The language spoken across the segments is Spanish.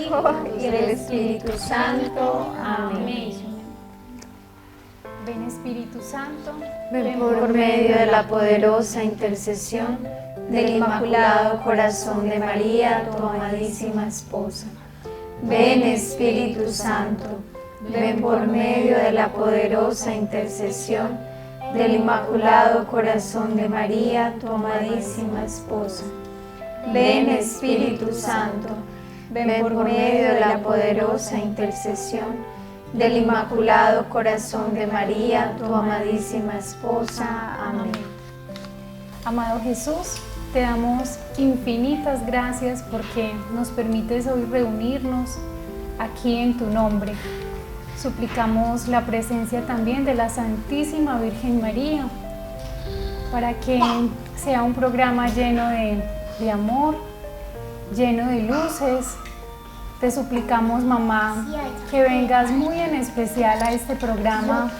Hijo y del Espíritu Santo. Amén. Ven Espíritu Santo, Ven por medio de la poderosa intercesión del Inmaculado Corazón de María, tu amadísima esposa. Ven Espíritu Santo, ven por medio de la poderosa intercesión del Inmaculado Corazón de María, tu amadísima esposa. Ven Espíritu Santo, ven por medio de la poderosa intercesión del Inmaculado Corazón de María, tu amadísima esposa. Amén. Amado Jesús, te damos infinitas gracias porque nos permites hoy reunirnos aquí en tu nombre. Suplicamos la presencia también de la Santísima Virgen María para que sea un programa lleno de amor, lleno de luces. Te suplicamos, mamá, que vengas muy en especial a este programa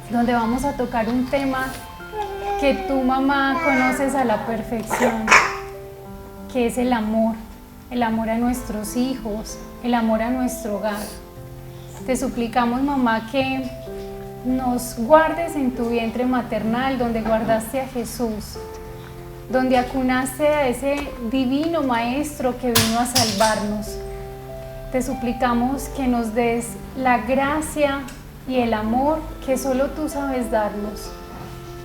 donde vamos a tocar un tema que tu mamá conoces a la perfección, que es el amor a nuestros hijos, el amor a nuestro hogar. Te suplicamos, mamá, que nos guardes en tu vientre maternal donde guardaste a Jesús, donde acunaste a ese divino Maestro que vino a salvarnos. Te suplicamos que nos des la gracia y el amor que solo tú sabes darnos.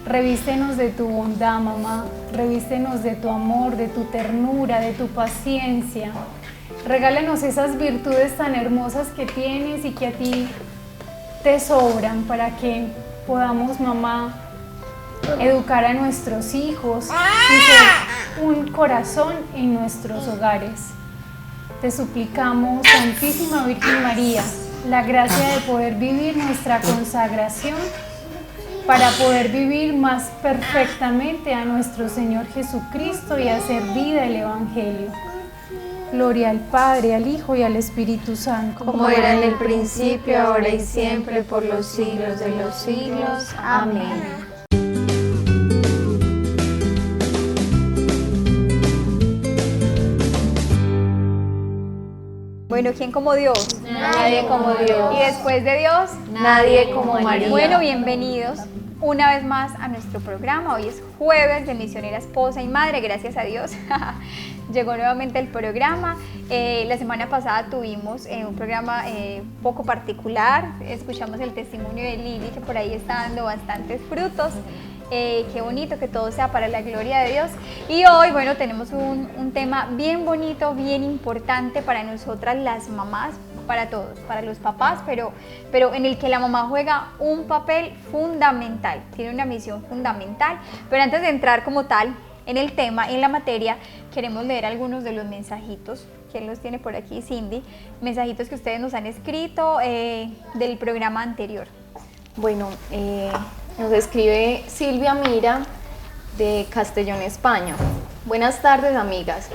Revístenos de tu bondad, mamá, revístenos de tu amor, de tu ternura, de tu paciencia. Regálanos esas virtudes tan hermosas que tienes y que a ti te sobran para que podamos, mamá, educar a nuestros hijos y ser un corazón en nuestros hogares. Te suplicamos, Santísima Virgen María, la gracia de poder vivir nuestra consagración para poder vivir más perfectamente a nuestro Señor Jesucristo y hacer vida el Evangelio. Gloria al Padre, al Hijo y al Espíritu Santo. Como era en el principio, ahora y siempre, por los siglos de los siglos. Amén. Bueno, ¿quién como Dios? Nadie como Dios. Y después de Dios, nadie como María. Bueno, bienvenidos una vez más a nuestro programa. Hoy es jueves de Misionera Esposa y Madre, gracias a Dios. Llegó nuevamente el programa. La semana pasada tuvimos un programa poco particular. Escuchamos el testimonio de Lili, que por ahí está dando bastantes frutos. Qué bonito, que todo sea para la gloria de Dios. Y hoy, bueno, tenemos un tema bien bonito, bien importante para nosotras las mamás, para todos, para los papás, pero en el que la mamá juega un papel fundamental, tiene una misión fundamental. Pero antes de entrar como tal en el tema, en la materia, queremos leer algunos de los mensajitos. ¿Quién los tiene por aquí? Cindy. Mensajitos que ustedes nos han escrito del programa anterior. Bueno, nos escribe Silvia Mira de Castellón, España. Buenas tardes, amigas.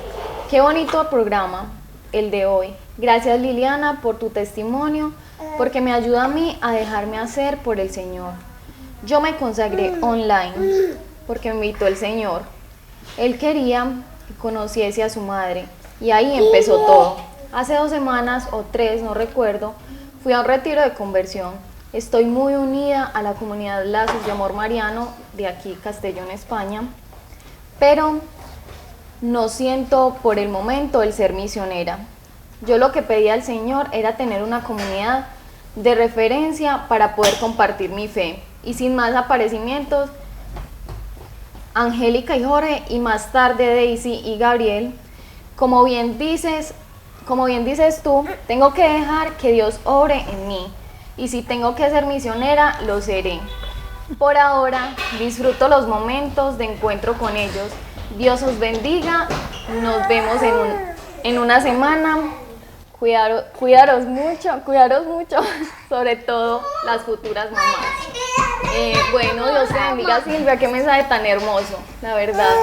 Qué bonito programa el de hoy. Gracias, Liliana, por tu testimonio, porque me ayuda a mí a dejarme hacer por el Señor. Yo me consagré online porque me invitó el Señor. Él quería que conociese a su madre y ahí empezó todo. Hace 2 semanas o 3, no recuerdo, fui a un retiro de conversión. Estoy muy unida a la comunidad Lazos de Amor Mariano de aquí, Castellón, España, pero no siento por el momento el ser misionera. Yo lo que pedí al Señor era tener una comunidad de referencia para poder compartir mi fe. Y sin más aparecimientos, Angélica y Jorge, y más tarde Daisy y Gabriel, como bien dices tú, tengo que dejar que Dios obre en mí. Y si tengo que ser misionera, lo seré. Por ahora, disfruto los momentos de encuentro con ellos. Dios os bendiga. Nos vemos en una semana. Cuidaros mucho, sobre todo las futuras mamás. Bueno, Dios te bendiga, Silvia, qué mensaje tan hermoso, la verdad,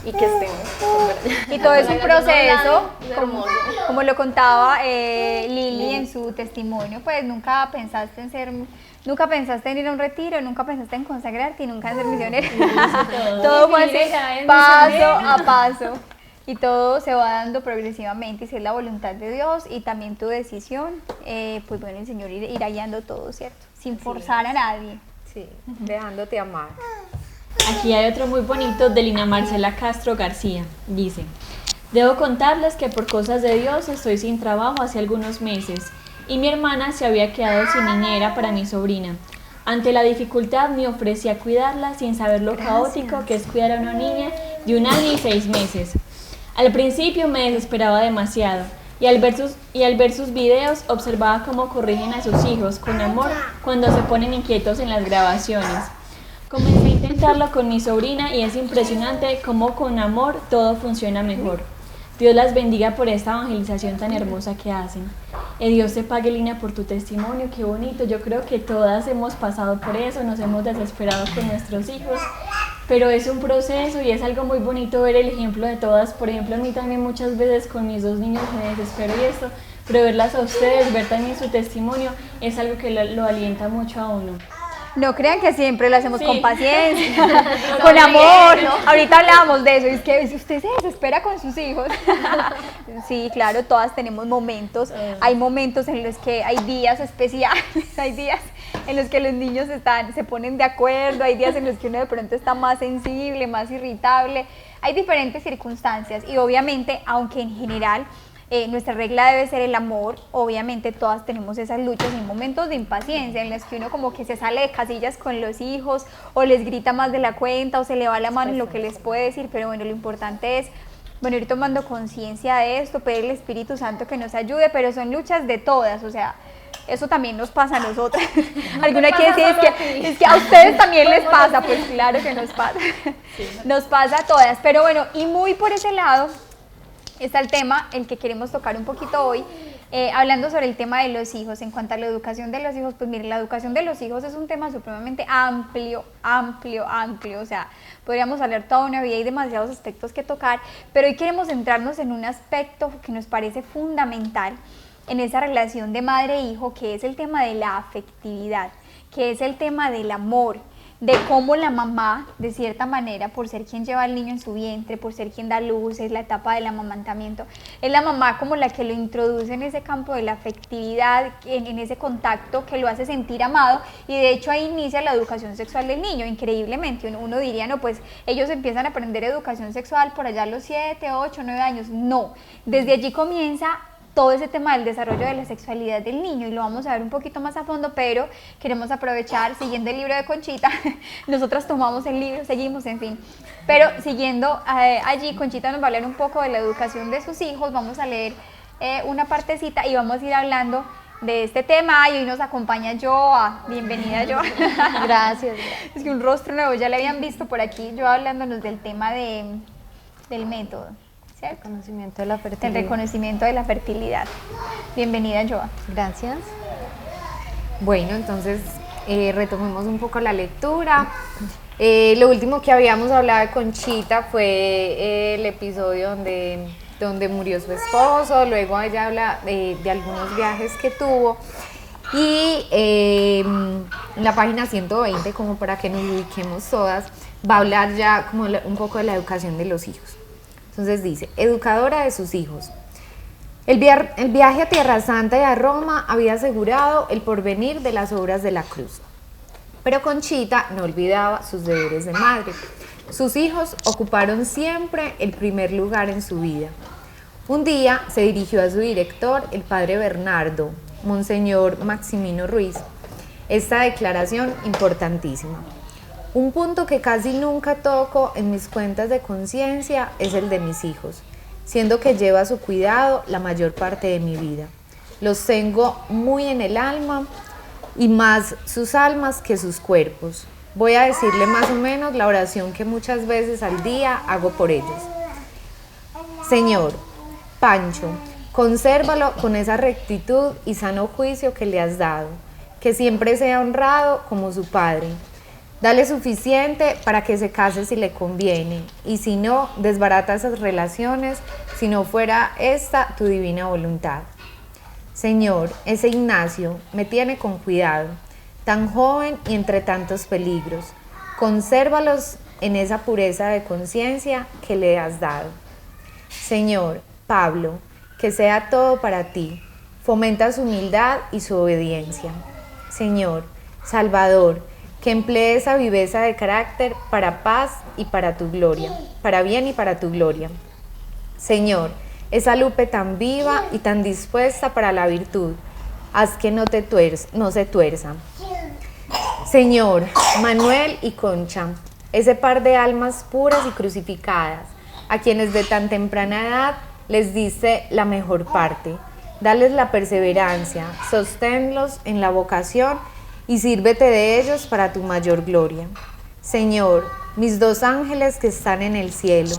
y que estemos. Y todo es un proceso, como lo contaba Lili en su testimonio, pues nunca pensaste en ir a un retiro, nunca pensaste en consagrarte y nunca en ser misionera. Todo fue así, paso a paso. y todo se va dando progresivamente, y si es la voluntad de Dios y también tu decisión, pues bueno, el Señor irá guiando todo, ¿cierto? Sin forzar a nadie. Sí, dejándote amar. Aquí hay otro muy bonito de Lina Marcela Castro García. Dice: debo contarles que por cosas de Dios estoy sin trabajo hace algunos meses y mi hermana se había quedado sin niñera para mi sobrina. Ante la dificultad me ofrecí a cuidarla sin saber lo caótico que es cuidar a una niña de 1 año y 6 meses. Al principio me desesperaba demasiado y al ver sus videos observaba cómo corrigen a sus hijos con amor cuando se ponen inquietos en las grabaciones. Comencé a intentarlo con mi sobrina y es impresionante cómo con amor todo funciona mejor. Dios las bendiga por esta evangelización tan hermosa que hacen. Dios te pague, Lina, por tu testimonio, qué bonito. Yo creo que todas hemos pasado por eso, nos hemos desesperado con nuestros hijos, pero es un proceso y es algo muy bonito ver el ejemplo de todas. Por ejemplo, a mí también muchas veces con mis 2 niños me desespero y esto, pero verlas a ustedes, ver también su testimonio, es algo que lo alienta mucho a uno. No crean que siempre lo hacemos Sí. con paciencia, con amor. Ahorita hablábamos de eso, es que usted se desespera con sus hijos. Sí, claro, todas tenemos momentos. Hay momentos en los que hay días especiales, hay días en los que los niños se ponen de acuerdo, hay días en los que uno de pronto está más sensible, más irritable. Hay diferentes circunstancias y obviamente, aunque en general nuestra regla debe ser el amor, obviamente todas tenemos esas luchas y momentos de impaciencia en los que uno como que se sale de casillas con los hijos o les grita más de la cuenta o se le va la mano en lo que les puede decir, pero bueno, lo importante es, bueno, ir tomando conciencia de esto, pedir al Espíritu Santo que nos ayude, pero son luchas de todas, o sea, eso también nos pasa a nosotras. Alguna quiere decir es que a ustedes también les pasa, pues claro que nos pasa, nos pasa a todas, pero bueno, y muy por ese lado está el tema, el que queremos tocar un poquito hoy, hablando sobre el tema de los hijos. En cuanto a la educación de los hijos, pues miren, la educación de los hijos es un tema supremamente amplio, o sea, podríamos hablar toda una vida y demasiados aspectos que tocar, pero hoy queremos centrarnos en un aspecto que nos parece fundamental en esa relación de madre e hijo, que es el tema de la afectividad, que es el tema del amor, de cómo la mamá, de cierta manera, por ser quien lleva al niño en su vientre, por ser quien da luz, es la etapa del amamantamiento, es la mamá como la que lo introduce en ese campo de la afectividad, en ese contacto que lo hace sentir amado, y de hecho ahí inicia la educación sexual del niño, increíblemente. Uno diría, no, pues ellos empiezan a aprender educación sexual por allá a los 7, 8, 9 años, no, desde allí comienza todo ese tema del desarrollo de la sexualidad del niño y lo vamos a ver un poquito más a fondo, pero queremos aprovechar, siguiendo el libro de Conchita, nosotras tomamos el libro, seguimos, en fin, pero siguiendo allí, Conchita nos va a hablar un poco de la educación de sus hijos, vamos a leer una partecita y vamos a ir hablando de este tema y hoy nos acompaña Joa, bienvenida Joa. Gracias. Es que un rostro nuevo, ya le habían visto por aquí, Joa hablándonos del tema del método. ¿Cierto? Reconocimiento de la El fertilidad. reconocimiento de la fertilidad. Bienvenida, Joa. Gracias. Bueno, entonces retomemos un poco la lectura. Lo último que habíamos hablado de Conchita fue el episodio donde murió su esposo, luego ella habla de algunos viajes que tuvo y en la página 120, como para que nos ubiquemos todas, va a hablar ya como un poco de la educación de los hijos. Entonces dice, educadora de sus hijos. El viaje a Tierra Santa y a Roma había asegurado el porvenir de las obras de la cruz. Pero Conchita no olvidaba sus deberes de madre. Sus hijos ocuparon siempre el primer lugar en su vida. Un día se dirigió a su director, el padre Bernardo, Monseñor Maximino Ruiz, esta declaración importantísima. Un punto que casi nunca toco en mis cuentas de conciencia es el de mis hijos, siendo que llevo a su cuidado la mayor parte de mi vida. Los tengo muy en el alma y más sus almas que sus cuerpos. Voy a decirle más o menos la oración que muchas veces al día hago por ellos. Señor, Pancho, consérvalo con esa rectitud y sano juicio que le has dado, que siempre sea honrado como su padre. Dale suficiente para que se case si le conviene, y si no, desbarata esas relaciones, si no fuera esta tu divina voluntad. Señor, ese Ignacio me tiene con cuidado, tan joven y entre tantos peligros. Consérvalos en esa pureza de conciencia que le has dado. Señor, Pablo, que sea todo para ti, fomenta su humildad y su obediencia. Señor, Salvador, que emplee esa viveza de carácter para paz y para tu gloria, para bien y para tu gloria. Señor, esa Lupe tan viva y tan dispuesta para la virtud, haz que no se tuerza. Señor, Manuel y Concha, ese par de almas puras y crucificadas, a quienes de tan temprana edad les diste la mejor parte, dales la perseverancia, sosténlos en la vocación y sírvete de ellos para tu mayor gloria. Señor, mis dos ángeles que están en el cielo,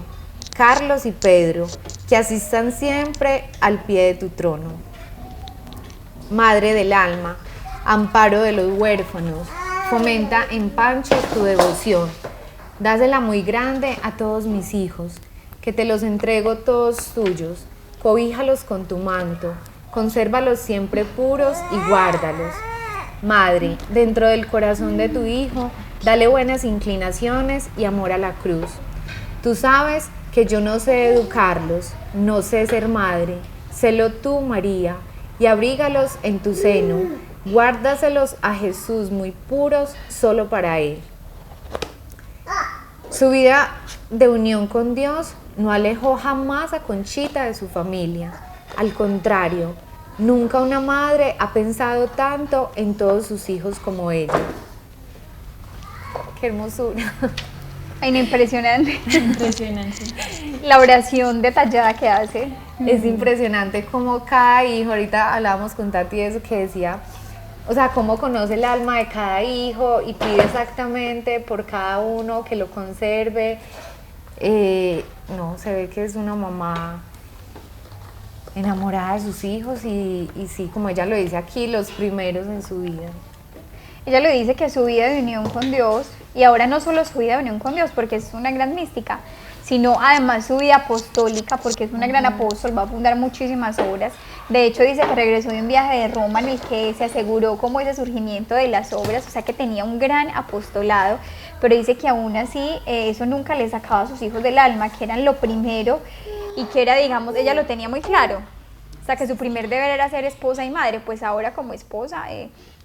Carlos y Pedro, que asistan siempre al pie de tu trono. Madre del alma, amparo de los huérfanos, fomenta en Pancho tu devoción. Dásela muy grande a todos mis hijos, que te los entrego todos tuyos. Cobíjalos con tu manto, consérvalos siempre puros y guárdalos. Madre, dentro del corazón de tu Hijo, dale buenas inclinaciones y amor a la cruz. Tú sabes que yo no sé educarlos, no sé ser madre, sélo tú, María, y abrígalos en tu seno, guárdaselos a Jesús muy puros, solo para Él. Su vida de unión con Dios no alejó jamás a Conchita de su familia, al contrario, nunca una madre ha pensado tanto en todos sus hijos como ella. ¡Qué hermosura! Ay, no, impresionante. Impresionante. La oración detallada que hace. Es impresionante como cada hijo, ahorita hablábamos con Tati de eso que decía, o sea, cómo conoce el alma de cada hijo y pide exactamente por cada uno que lo conserve. No, se ve que es una mamá enamorada de sus hijos y sí, como ella lo dice aquí, los primeros en su vida. Ella le dice que su vida de unión con Dios, y ahora no solo su vida de unión con Dios, porque es una gran mística, sino además su vida apostólica, porque es una gran apóstol, va a fundar muchísimas obras. De hecho, dice que regresó de un viaje de Roma en el que se aseguró como ese surgimiento de las obras, o sea que tenía un gran apostolado, pero dice que aún así eso nunca le sacaba a sus hijos del alma, que eran lo primero y que era, digamos, ella lo tenía muy claro, o sea que su primer deber era ser esposa y madre. Pues ahora como esposa,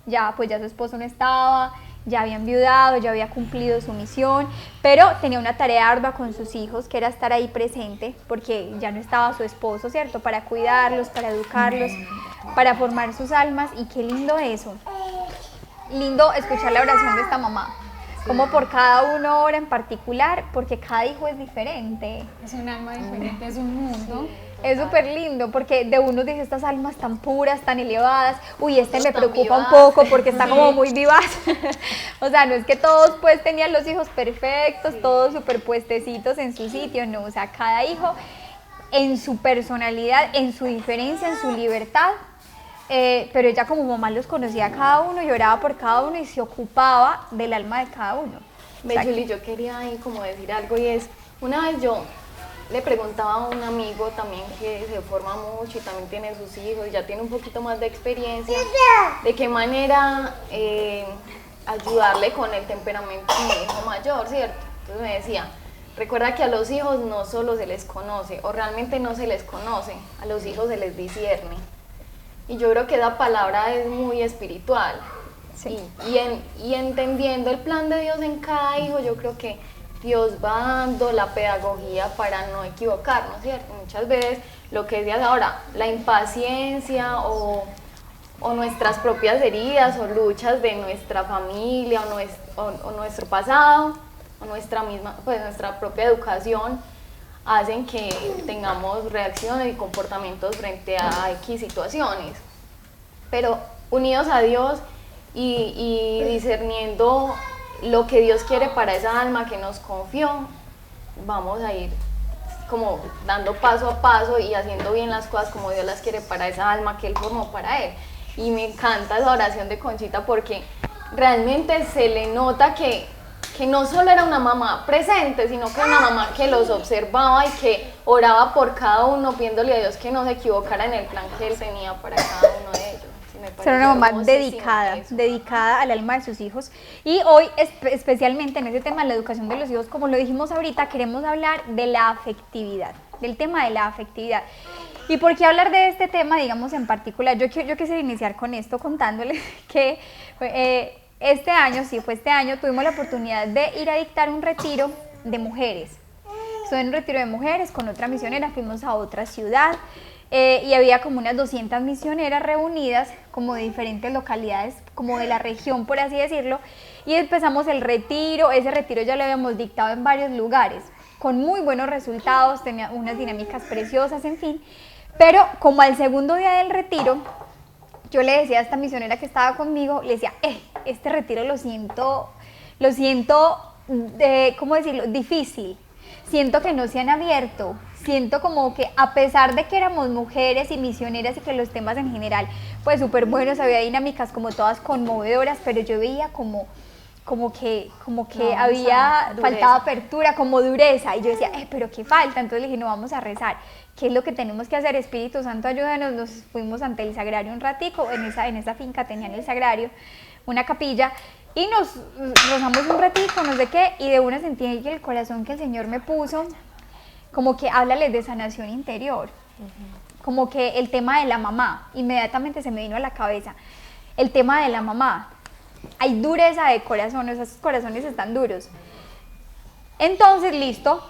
ya su esposo no estaba, ya había enviudado, ya había cumplido su misión, pero tenía una tarea ardua con sus hijos, que era estar ahí presente, porque ya no estaba su esposo, ¿cierto? Para cuidarlos, para educarlos, para formar sus almas, y qué lindo eso. Lindo escuchar la oración de esta mamá, como por cada uno ora en particular, porque cada hijo es diferente. Es un alma diferente, es un mundo. Es súper lindo, porque de uno dice estas almas tan puras, tan elevadas, uy, este me preocupa vivaz. un poco porque está como muy vivaz. O sea, no es que todos pues tenían los hijos perfectos, todos súper puestecitos en su sitio, no, o sea, cada hijo en su personalidad, en su diferencia, en su libertad, pero ella como mamá los conocía a cada uno y oraba por cada uno y se ocupaba del alma de cada uno. O sea, Julie, yo quería ahí como decir algo, y es, una vez yo le preguntaba a un amigo también que se forma mucho y también tiene sus hijos, ya tiene un poquito más de experiencia, de qué manera ayudarle con el temperamento de mi hijo mayor, ¿cierto? Entonces me decía, recuerda que a los hijos no solo se les conoce, o realmente no se les conoce, a los hijos se les discierne. Y yo creo que esa palabra es muy espiritual. Sí. Y entendiendo el plan de Dios en cada hijo, yo creo que Dios va dando la pedagogía para no equivocarnos, ¿cierto? Muchas veces lo que decías ahora, la impaciencia o nuestras propias heridas o luchas de nuestra familia o nuestro pasado o nuestra propia educación hacen que tengamos reacciones y comportamientos frente a X situaciones. Pero unidos a Dios y discerniendo lo que Dios quiere para esa alma que nos confió, vamos a ir como dando paso a paso y haciendo bien las cosas como Dios las quiere para esa alma que Él formó para Él. Y me encanta esa oración de Conchita porque realmente se le nota que no solo era una mamá presente, sino que era una mamá que los observaba y que oraba por cada uno, pidiéndole a Dios que no se equivocara en el plan que Él tenía para cada uno de ellos. Ser una mamá dedicada al alma de sus hijos. Y hoy, especialmente en ese tema de la educación de los hijos, como lo dijimos ahorita, queremos hablar de la afectividad. del tema de la afectividad. ¿Y por qué hablar de este tema, digamos, en particular? Yo quisiera iniciar con esto contándoles que este año tuvimos la oportunidad de ir a dictar un retiro de mujeres. Estuve en un retiro de mujeres con otra misionera, fuimos a otra ciudad y había como unas 200 misioneras reunidas como de diferentes localidades, como de la región, por así decirlo, y empezamos el retiro. Ese retiro ya lo habíamos dictado en varios lugares, con muy buenos resultados, tenía unas dinámicas preciosas, en fin. Pero como al segundo día del retiro, yo le decía a esta misionera que estaba conmigo, le decía, este retiro lo siento, ¿cómo decirlo?, difícil. Siento que no se han abierto, siento como que a pesar de que éramos mujeres y misioneras y que los temas en general, pues súper buenos, había dinámicas como todas conmovedoras, pero yo veía como que faltaba apertura, como dureza, y yo decía, pero ¿qué falta? Entonces le dije, no, vamos a rezar. ¿Qué es lo que tenemos que hacer? Espíritu Santo, ayúdanos. Nos fuimos ante el sagrario un ratico, en esa finca tenían el sagrario, una capilla, y nos rozamos un ratico, no sé qué, y de una sentí que el corazón que el Señor me puso, como que háblales de sanación interior, como que el tema de la mamá, inmediatamente se me vino a la cabeza, el tema de la mamá. Hay dureza de corazón, esos corazones están duros. Entonces, listo,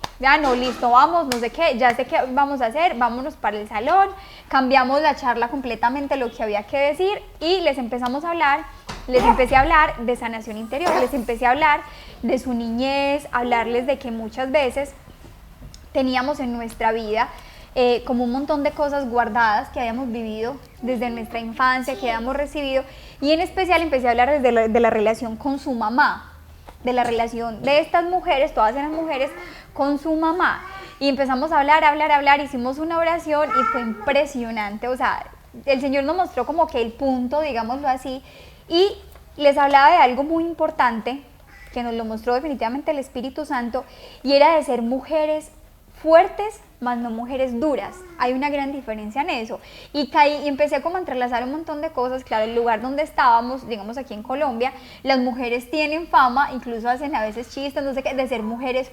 vamos, no sé qué, ya sé qué vamos a hacer, vámonos para el salón, cambiamos la charla completamente, lo que había que decir, y les empecé a hablar de sanación interior, les empecé a hablar de su niñez, hablarles de que muchas veces teníamos en nuestra vida como un montón de cosas guardadas que habíamos vivido desde nuestra infancia, que habíamos recibido, y en especial empecé a hablar de la relación con su mamá, de la relación de estas mujeres, todas eran mujeres, con su mamá, y empezamos a hablar, hicimos una oración y fue impresionante. O sea, el Señor nos mostró como que el punto, digámoslo así, y les hablaba de algo muy importante que nos lo mostró definitivamente el Espíritu Santo, y era de ser mujeres fuertes, más no mujeres duras. Hay una gran diferencia en eso. Y empecé como a entrelazar un montón de cosas. Claro, el lugar donde estábamos, digamos aquí en Colombia, las mujeres tienen fama, incluso hacen a veces chistes, no sé qué, de ser mujeres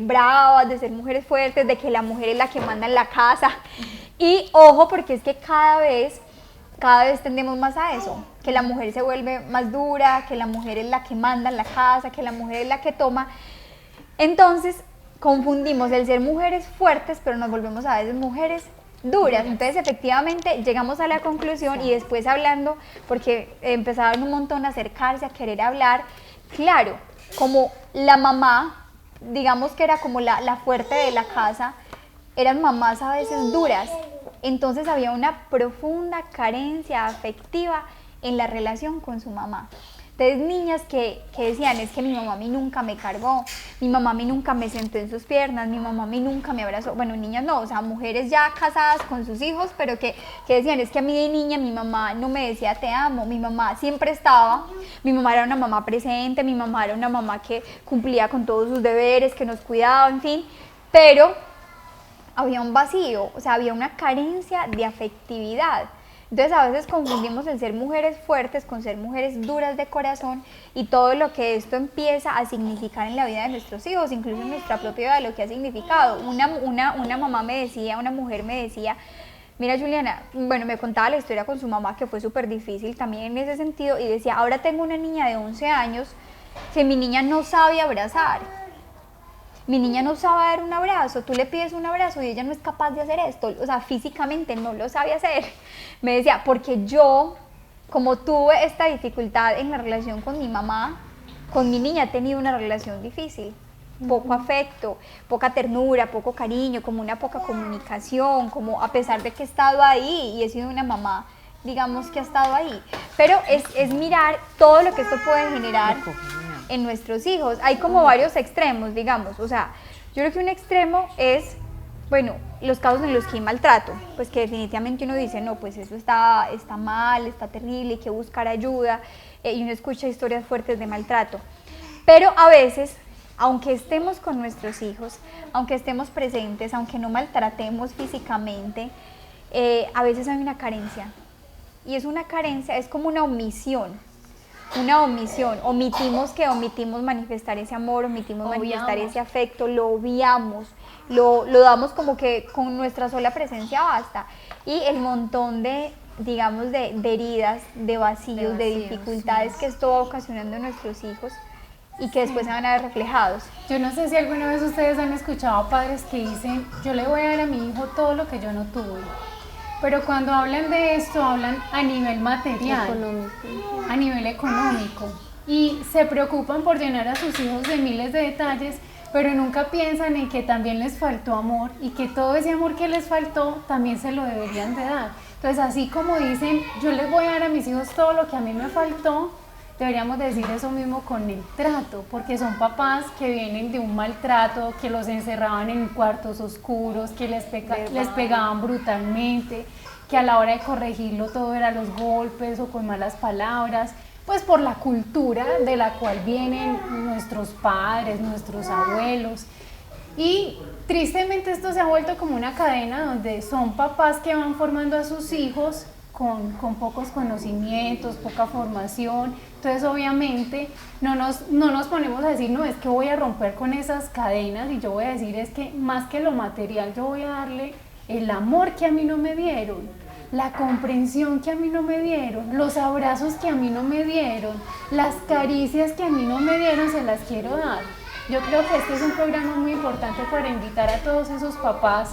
bravas, de ser mujeres fuertes, de que la mujer es la que manda en la casa. Y ojo, porque es que cada vez tendemos más a eso, que la mujer se vuelve más dura, que la mujer es la que manda en la casa, que la mujer es la que toma. Entonces confundimos el ser mujeres fuertes, pero nos volvemos a veces mujeres duras. Entonces efectivamente llegamos a la conclusión, y después hablando, porque empezaron un montón a acercarse, a querer hablar, claro, como la mamá, digamos que era como la fuerte de la casa, eran mamás a veces duras. Entonces había una profunda carencia afectiva en la relación con su mamá. Entonces niñas que decían, es que mi mamá a mí nunca me cargó, mi mamá a mí nunca me sentó en sus piernas, mi mamá a mí nunca me abrazó. Bueno, niñas no, o sea, mujeres ya casadas con sus hijos, pero que decían, es que a mí de niña mi mamá no me decía te amo, mi mamá siempre estaba, mi mamá era una mamá presente, mi mamá era una mamá que cumplía con todos sus deberes, que nos cuidaba, en fin, pero había un vacío, o sea, había una carencia de afectividad. Entonces a veces confundimos el ser mujeres fuertes con ser mujeres duras de corazón, y todo lo que esto empieza a significar en la vida de nuestros hijos, incluso en nuestra propia vida, lo que ha significado. Una mamá me decía, una mujer me decía, mira Juliana, bueno, me contaba la historia con su mamá, que fue súper difícil también en ese sentido, y decía, ahora tengo una niña de 11 años que mi niña no sabe abrazar. Mi niña no sabe dar un abrazo, tú le pides un abrazo y ella no es capaz de hacer esto, o sea, físicamente no lo sabe hacer. Me decía, porque yo, como tuve esta dificultad en la relación con mi mamá, con mi niña he tenido una relación difícil, poco afecto, poca ternura, poco cariño, como una poca comunicación, como a pesar de que he estado ahí y he sido una mamá, digamos que ha estado ahí, pero es mirar todo lo que esto puede generar en nuestros hijos. Hay como varios extremos, digamos, o sea, yo creo que un extremo es, bueno, los casos en los que hay maltrato, pues que definitivamente uno dice, no, pues eso está mal, está terrible, hay que buscar ayuda, y uno escucha historias fuertes de maltrato, pero a veces, aunque estemos con nuestros hijos, aunque estemos presentes, aunque no maltratemos físicamente, a veces hay una carencia, y es una carencia, es como una omisión. una omisión, omitimos manifestar ese amor, omitimos manifestar ese afecto, lo obviamos, lo damos como que con nuestra sola presencia basta. Y el montón de, digamos, de heridas, de vacíos, de dificultades que esto va ocasionando en nuestros hijos y que después se van a ver reflejados. Yo no sé si alguna vez ustedes han escuchado a padres que dicen, yo le voy a dar a mi hijo todo lo que yo no tuve. Pero cuando hablan de esto, hablan a nivel material, a nivel económico. Y se preocupan por llenar a sus hijos de miles de detalles, pero nunca piensan en que también les faltó amor y que todo ese amor que les faltó también se lo deberían de dar. Entonces, así como dicen, yo les voy a dar a mis hijos todo lo que a mí me faltó, deberíamos decir eso mismo con el trato, porque son papás que vienen de un maltrato, que los encerraban en cuartos oscuros, que les pegaban brutalmente, que a la hora de corregirlo todo era los golpes o con malas palabras, pues por la cultura de la cual vienen nuestros padres, nuestros abuelos. Y tristemente esto se ha vuelto como una cadena donde son papás que van formando a sus hijos con pocos conocimientos, poca formación. Entonces obviamente no nos ponemos a decir, no, es que voy a romper con esas cadenas, y yo voy a decir es que más que lo material yo voy a darle el amor que a mí no me dieron, la comprensión que a mí no me dieron, los abrazos que a mí no me dieron, las caricias que a mí no me dieron, se las quiero dar. Yo creo que este es un programa muy importante para invitar a todos esos papás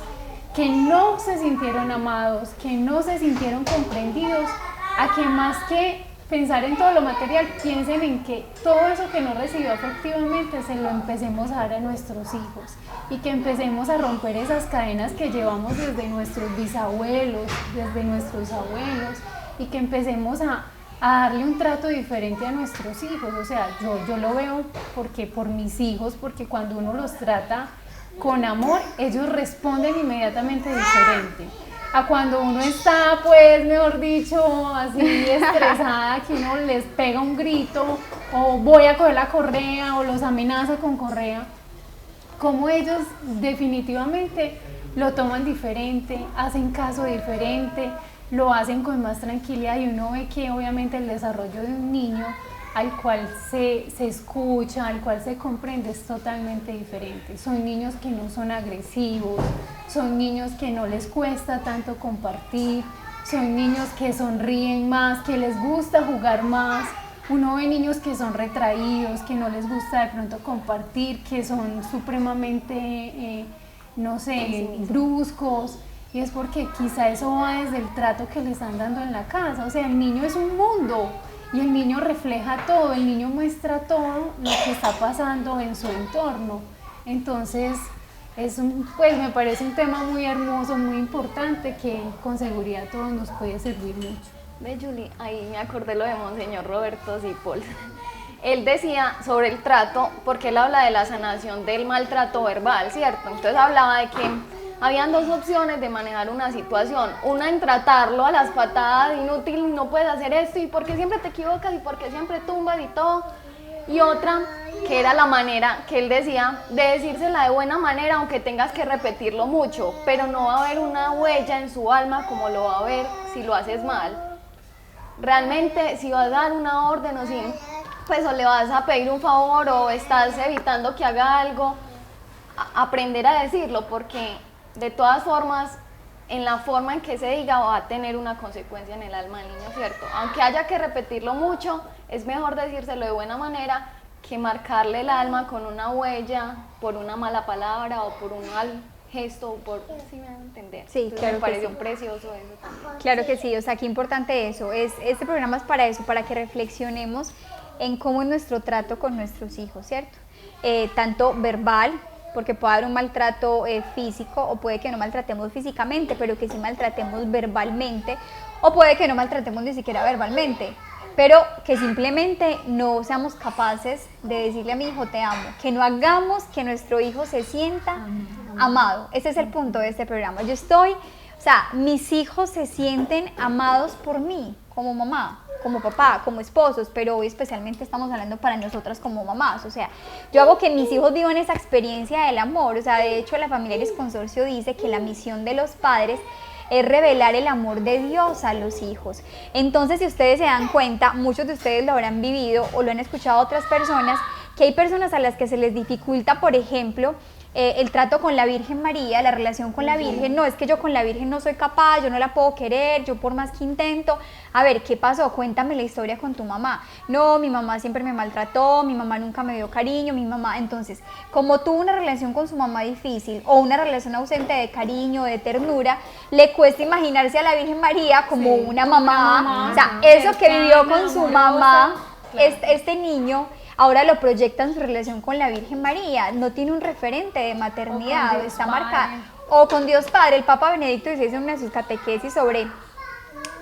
que no se sintieron amados, que no se sintieron comprendidos, a que más que pensar en todo lo material, piensen en que todo eso que no recibió afectivamente se lo empecemos a dar a nuestros hijos y que empecemos a romper esas cadenas que llevamos desde nuestros bisabuelos, desde nuestros abuelos, y que empecemos a darle un trato diferente a nuestros hijos. O sea, yo lo veo por mis hijos, porque cuando uno los trata con amor, ellos responden inmediatamente diferente a cuando uno está, pues, mejor dicho, así estresada, que uno les pega un grito o voy a coger la correa o los amenaza con correa. Como ellos definitivamente lo toman diferente, hacen caso diferente, lo hacen con más tranquilidad, y uno ve que obviamente el desarrollo de un niño al cual se escucha, al cual se comprende, es totalmente diferente. Son niños que no son agresivos, son niños que no les cuesta tanto compartir, son niños que sonríen más, que les gusta jugar más. Uno ve niños que son retraídos, que no les gusta de pronto compartir, que son supremamente, bruscos, y es porque quizá eso va desde el trato que le están dando en la casa. O sea, el niño es un mundo, y el niño refleja todo, el niño muestra todo lo que está pasando en su entorno. Entonces, pues me parece un tema muy hermoso, muy importante, que con seguridad a todos nos puede servir mucho. Ve, Julie, ahí me acordé lo de Monseñor Roberto Cipoll. Él decía sobre el trato, porque él habla de la sanación del maltrato verbal, ¿cierto? Entonces hablaba de que habían dos opciones de manejar una situación. Una, en tratarlo a las patadas, inútil, no puedes hacer esto, y porque siempre te equivocas, y porque siempre tumbas y todo. Y otra, que era la manera que él decía, de decírsela de buena manera, aunque tengas que repetirlo mucho, pero no va a haber una huella en su alma como lo va a haber si lo haces mal. Realmente, si vas a dar una orden o si, pues, o le vas a pedir un favor o estás evitando que haga algo, aprender a decirlo, porque de todas formas, en la forma en que se diga va a tener una consecuencia en el alma del niño, ¿cierto? Aunque haya que repetirlo mucho, es mejor decírselo de buena manera que marcarle el alma con una huella, por una mala palabra o por un mal gesto, ¿sí me van a entender? Sí, entonces, claro, me pareció que sí. Precioso eso también. Claro que sí, o sea, qué importante eso. Este programa es para eso, para que reflexionemos en cómo es nuestro trato con nuestros hijos, ¿cierto? Tanto verbal, porque puede haber un maltrato físico, o puede que no maltratemos físicamente, pero que sí maltratemos verbalmente, o puede que no maltratemos ni siquiera verbalmente, pero que simplemente no seamos capaces de decirle a mi hijo te amo, que no hagamos que nuestro hijo se sienta amado. Ese es el punto de este programa. Mis hijos se sienten amados por mí, como mamá, como papá, como esposos, pero hoy especialmente estamos hablando para nosotras como mamás. O sea, yo hago que mis hijos vivan esa experiencia del amor. O sea, de hecho, la Familiares Consorcio dice que la misión de los padres es revelar el amor de Dios a los hijos. Entonces, si ustedes se dan cuenta, muchos de ustedes lo habrán vivido o lo han escuchado a otras personas, que hay personas a las que se les dificulta, por ejemplo, el trato con la Virgen María, la relación con la Virgen. No, es que yo con la Virgen no soy capaz, yo no la puedo querer, yo por más que intento. A ver, ¿qué pasó? Cuéntame la historia con tu mamá. No, mi mamá siempre me maltrató, mi mamá nunca me dio cariño, mi mamá. Entonces, como tuvo una relación con su mamá difícil o una relación ausente de cariño, de ternura, le cuesta imaginarse a la Virgen María como una mamá. O sea, eso que vivió con su mamá, este niño ahora lo proyecta en su relación con la Virgen María, no tiene un referente de maternidad, está marcada. O con Dios Padre. El Papa Benedicto XVI en una de sus catequesis sobre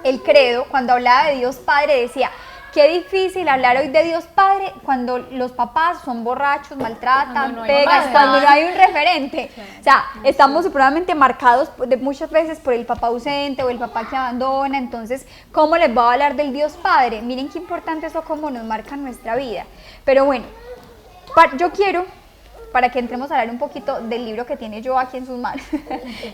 el credo, cuando hablaba de Dios Padre, decía: qué difícil hablar hoy de Dios Padre cuando los papás son borrachos, maltratan, pegan, cuando no hay un referente. O sea, estamos supremamente marcados muchas veces por el papá ausente o el papá que abandona. Entonces, ¿cómo les va a hablar del Dios Padre? Miren qué importante eso, cómo nos marca nuestra vida. Pero bueno, yo quiero, para que entremos a hablar un poquito del libro que tiene yo aquí en sus manos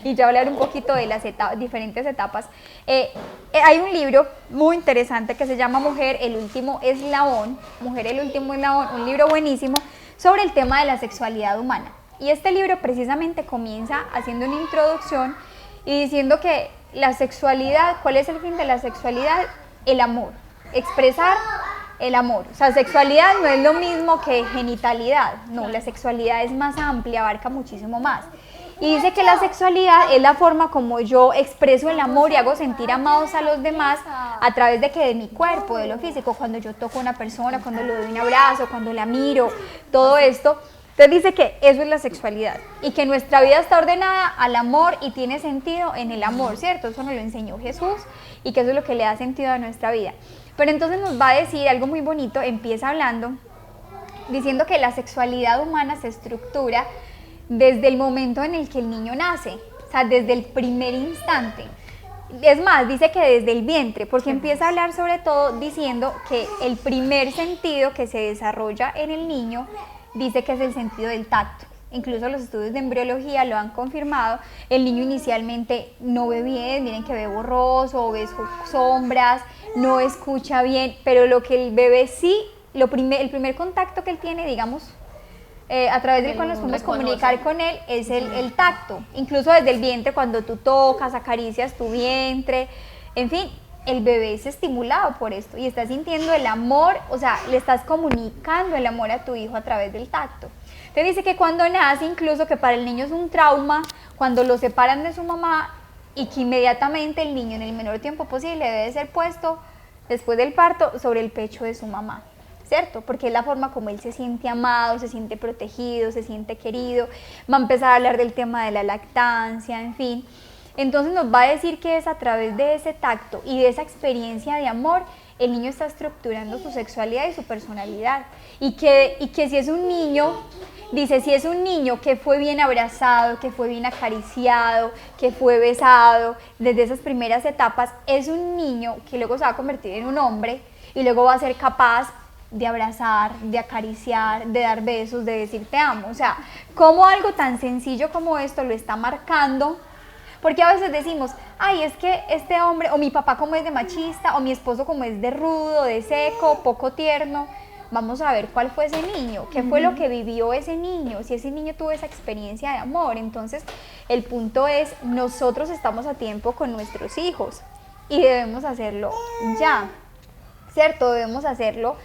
y ya hablar un poquito de las diferentes etapas. Hay un libro muy interesante que se llama Mujer, el último eslabón, Mujer, el último eslabón, un libro buenísimo sobre el tema de la sexualidad humana. Y este libro precisamente comienza haciendo una introducción y diciendo que la sexualidad, ¿cuál es el fin de la sexualidad? El amor, expresar el amor. O sea, sexualidad no es lo mismo que genitalidad, no, la sexualidad es más amplia, abarca muchísimo más. Y dice que la sexualidad es la forma como yo expreso el amor y hago sentir amados a los demás a través de que de mi cuerpo, de lo físico, cuando yo toco a una persona, cuando le doy un abrazo, cuando la miro, todo esto. Entonces dice que eso es la sexualidad y que nuestra vida está ordenada al amor y tiene sentido en el amor, ¿cierto? Eso nos lo enseñó Jesús y que eso es lo que le da sentido a nuestra vida. Pero entonces nos va a decir algo muy bonito, empieza hablando, diciendo que la sexualidad humana se estructura desde el momento en el que el niño nace, o sea, desde el primer instante. Es más, dice que desde el vientre, porque empieza a hablar sobre todo diciendo que el primer sentido que se desarrolla en el niño, dice que es el sentido del tacto. Incluso los estudios de embriología lo han confirmado. El niño inicialmente no ve bien, miren que ve borroso, ve sombras, no escucha bien, pero lo que el bebé sí, el primer contacto que él tiene, digamos, a través del cual nos podemos comunicar con él, es el tacto. Incluso desde el vientre, cuando tú tocas, acaricias tu vientre, en fin, el bebé es estimulado por esto y está sintiendo el amor, o sea, le estás comunicando el amor a tu hijo a través del tacto. Te dice que cuando nace, incluso que para el niño es un trauma, cuando lo separan de su mamá y que inmediatamente el niño en el menor tiempo posible debe ser puesto después del parto sobre el pecho de su mamá, ¿cierto? Porque es la forma como él se siente amado, se siente protegido, se siente querido, va a empezar a hablar del tema de la lactancia, en fin. Entonces nos va a decir que es a través de ese tacto y de esa experiencia de amor, el niño está estructurando su sexualidad y su personalidad. Y que si es un niño, dice, si es un niño que fue bien abrazado, que fue bien acariciado, que fue besado, desde esas primeras etapas, es un niño que luego se va a convertir en un hombre y luego va a ser capaz de abrazar, de acariciar, de dar besos, de decir te amo. O sea, como algo tan sencillo como esto lo está marcando. Porque a veces decimos, ay, es que este hombre, o mi papá como es de machista, o mi esposo como es de rudo, de seco, poco tierno. Vamos a ver cuál fue ese niño, qué fue lo que vivió ese niño, si ese niño tuvo esa experiencia de amor. Entonces, el punto es, nosotros estamos a tiempo con nuestros hijos y debemos hacerlo ya, ¿cierto? Debemos hacerlo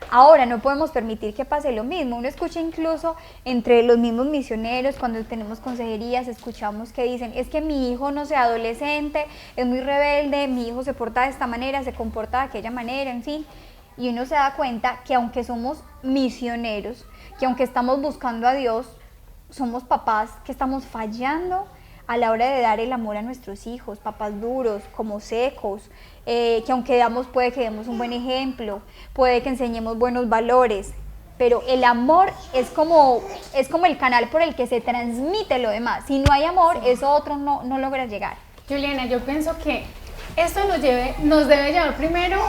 ahora, no podemos permitir que pase lo mismo. Uno escucha incluso entre los mismos misioneros, cuando tenemos consejerías, escuchamos que dicen, es que mi hijo no sea adolescente, es muy rebelde, mi hijo se porta de esta manera, se comporta de aquella manera, en fin. Y uno se da cuenta que aunque somos misioneros, que aunque estamos buscando a Dios, somos papás que estamos fallando a la hora de dar el amor a nuestros hijos, papás duros, como secos, que aunque puede que demos un buen ejemplo, puede que enseñemos buenos valores, pero el amor es como el canal por el que se transmite lo demás. Si no hay amor, eso otro no logra llegar. Juliana, yo pienso que esto nos debe llevar primero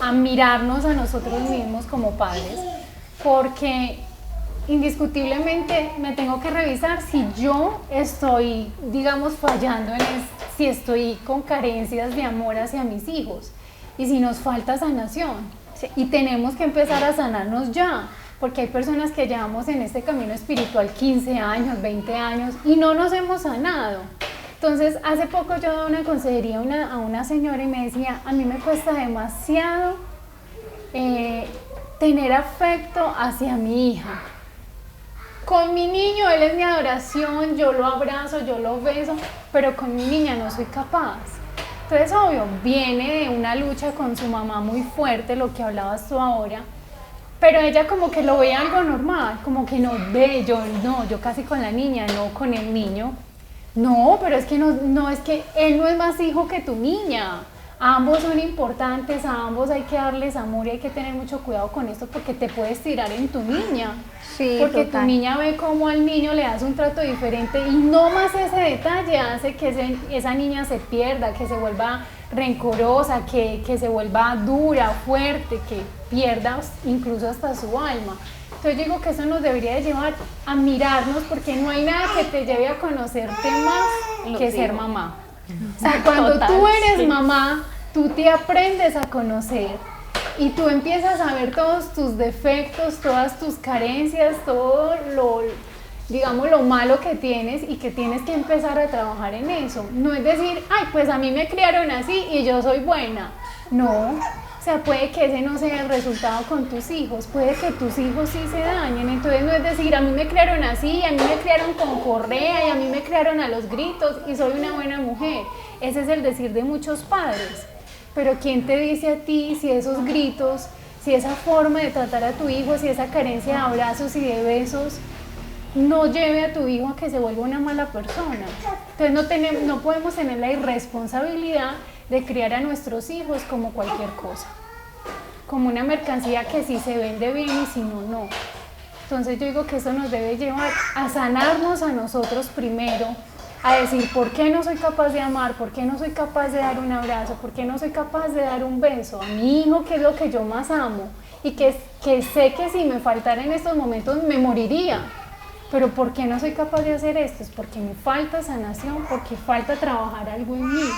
a mirarnos a nosotros mismos como padres, porque indiscutiblemente me tengo que revisar si yo estoy, digamos, fallando si estoy con carencias de amor hacia mis hijos y si nos falta sanación. Sí. Y tenemos que empezar a sanarnos ya, porque hay personas que llevamos en este camino espiritual 15 años, 20 años y no nos hemos sanado. Entonces, hace poco yo daba una consejería a una señora y me decía, a mí me cuesta demasiado tener afecto hacia mi hija. Con mi niño, él es mi adoración, yo lo abrazo, yo lo beso, pero con mi niña no soy capaz. Entonces, obvio, viene de una lucha con su mamá muy fuerte, lo que hablabas tú ahora, pero ella como que lo ve algo normal, como que no ve, yo casi con la niña, no con el niño. No, pero es que no, es que él no es más hijo que tu niña. Ambos son importantes, a ambos hay que darles amor y hay que tener mucho cuidado con esto porque te puedes tirar en tu niña. Sí, porque total. tu niña ve cómo al niño le das un trato diferente y no más ese detalle hace que esa niña se pierda, que se vuelva rencorosa, que se vuelva dura, fuerte, que pierda incluso hasta su alma. Entonces yo digo que eso nos debería de llevar a mirarnos porque no hay nada que te lleve a conocerte más que ser mamá. O sea, cuando Total, tú eres sí. mamá, tú te aprendes a conocer y tú empiezas a ver todos tus defectos, todas tus carencias, todo digamos, lo malo que tienes y que tienes que empezar a trabajar en eso. No es decir, ay, pues a mí me criaron así y yo soy buena. No, o sea, puede que ese no sea el resultado con tus hijos, puede que tus hijos sí se dañen. Entonces no es decir, a mí me criaron así, a mí me criaron con correa y a mí me criaron a los gritos y soy una buena mujer. Ese es el decir de muchos padres. Pero ¿quién te dice a ti si esos gritos, si esa forma de tratar a tu hijo, si esa carencia de abrazos y de besos no lleve a tu hijo a que se vuelva una mala persona? Entonces no podemos tener la irresponsabilidad de criar a nuestros hijos como cualquier cosa, como una mercancía que si se vende bien y si no, no. Entonces yo digo que eso nos debe llevar a sanarnos a nosotros primero, a decir por qué no soy capaz de amar, por qué no soy capaz de dar un abrazo, por qué no soy capaz de dar un beso a mi hijo, que es lo que yo más amo, y que sé que si me faltara en estos momentos me moriría. Pero ¿por qué no soy capaz de hacer esto? Es porque me falta sanación, porque falta trabajar algo en mí.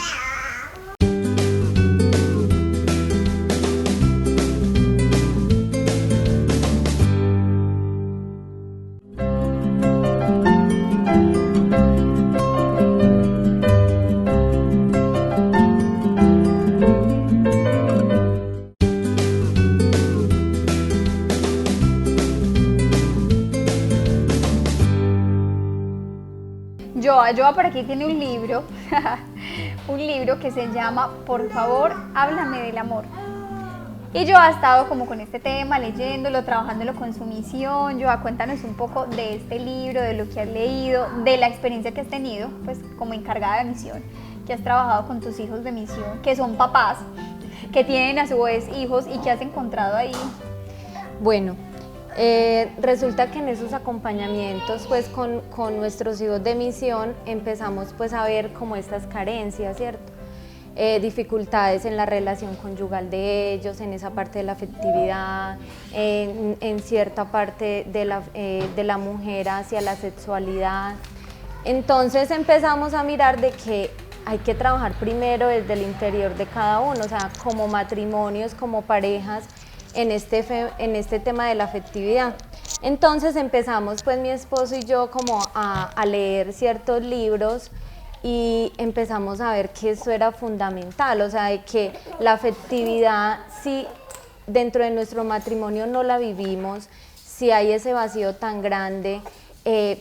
Joa por aquí tiene un libro, un libro que se llama Por favor, háblame del amor. Y Joa ha estado como con este tema, leyéndolo, trabajándolo con su misión. Joa, cuéntanos un poco de este libro, de lo que has leído, de la experiencia que has tenido, pues como encargada de misión, que has trabajado con tus hijos de misión, que son papás, que tienen a su vez hijos y que has encontrado ahí. Bueno, resulta que en esos acompañamientos pues con nuestros hijos de misión empezamos pues a ver como estas carencias, ¿cierto? Dificultades en la relación conyugal de ellos, en esa parte de la afectividad, en cierta parte de la mujer hacia la sexualidad. Entonces empezamos a mirar de que hay que trabajar primero desde el interior de cada uno, o sea, como matrimonios, como parejas, en este tema de la afectividad. Entonces empezamos pues mi esposo y yo como a leer ciertos libros y empezamos a ver que eso era fundamental, o sea, de que la afectividad, si dentro de nuestro matrimonio no la vivimos, si hay ese vacío tan grande,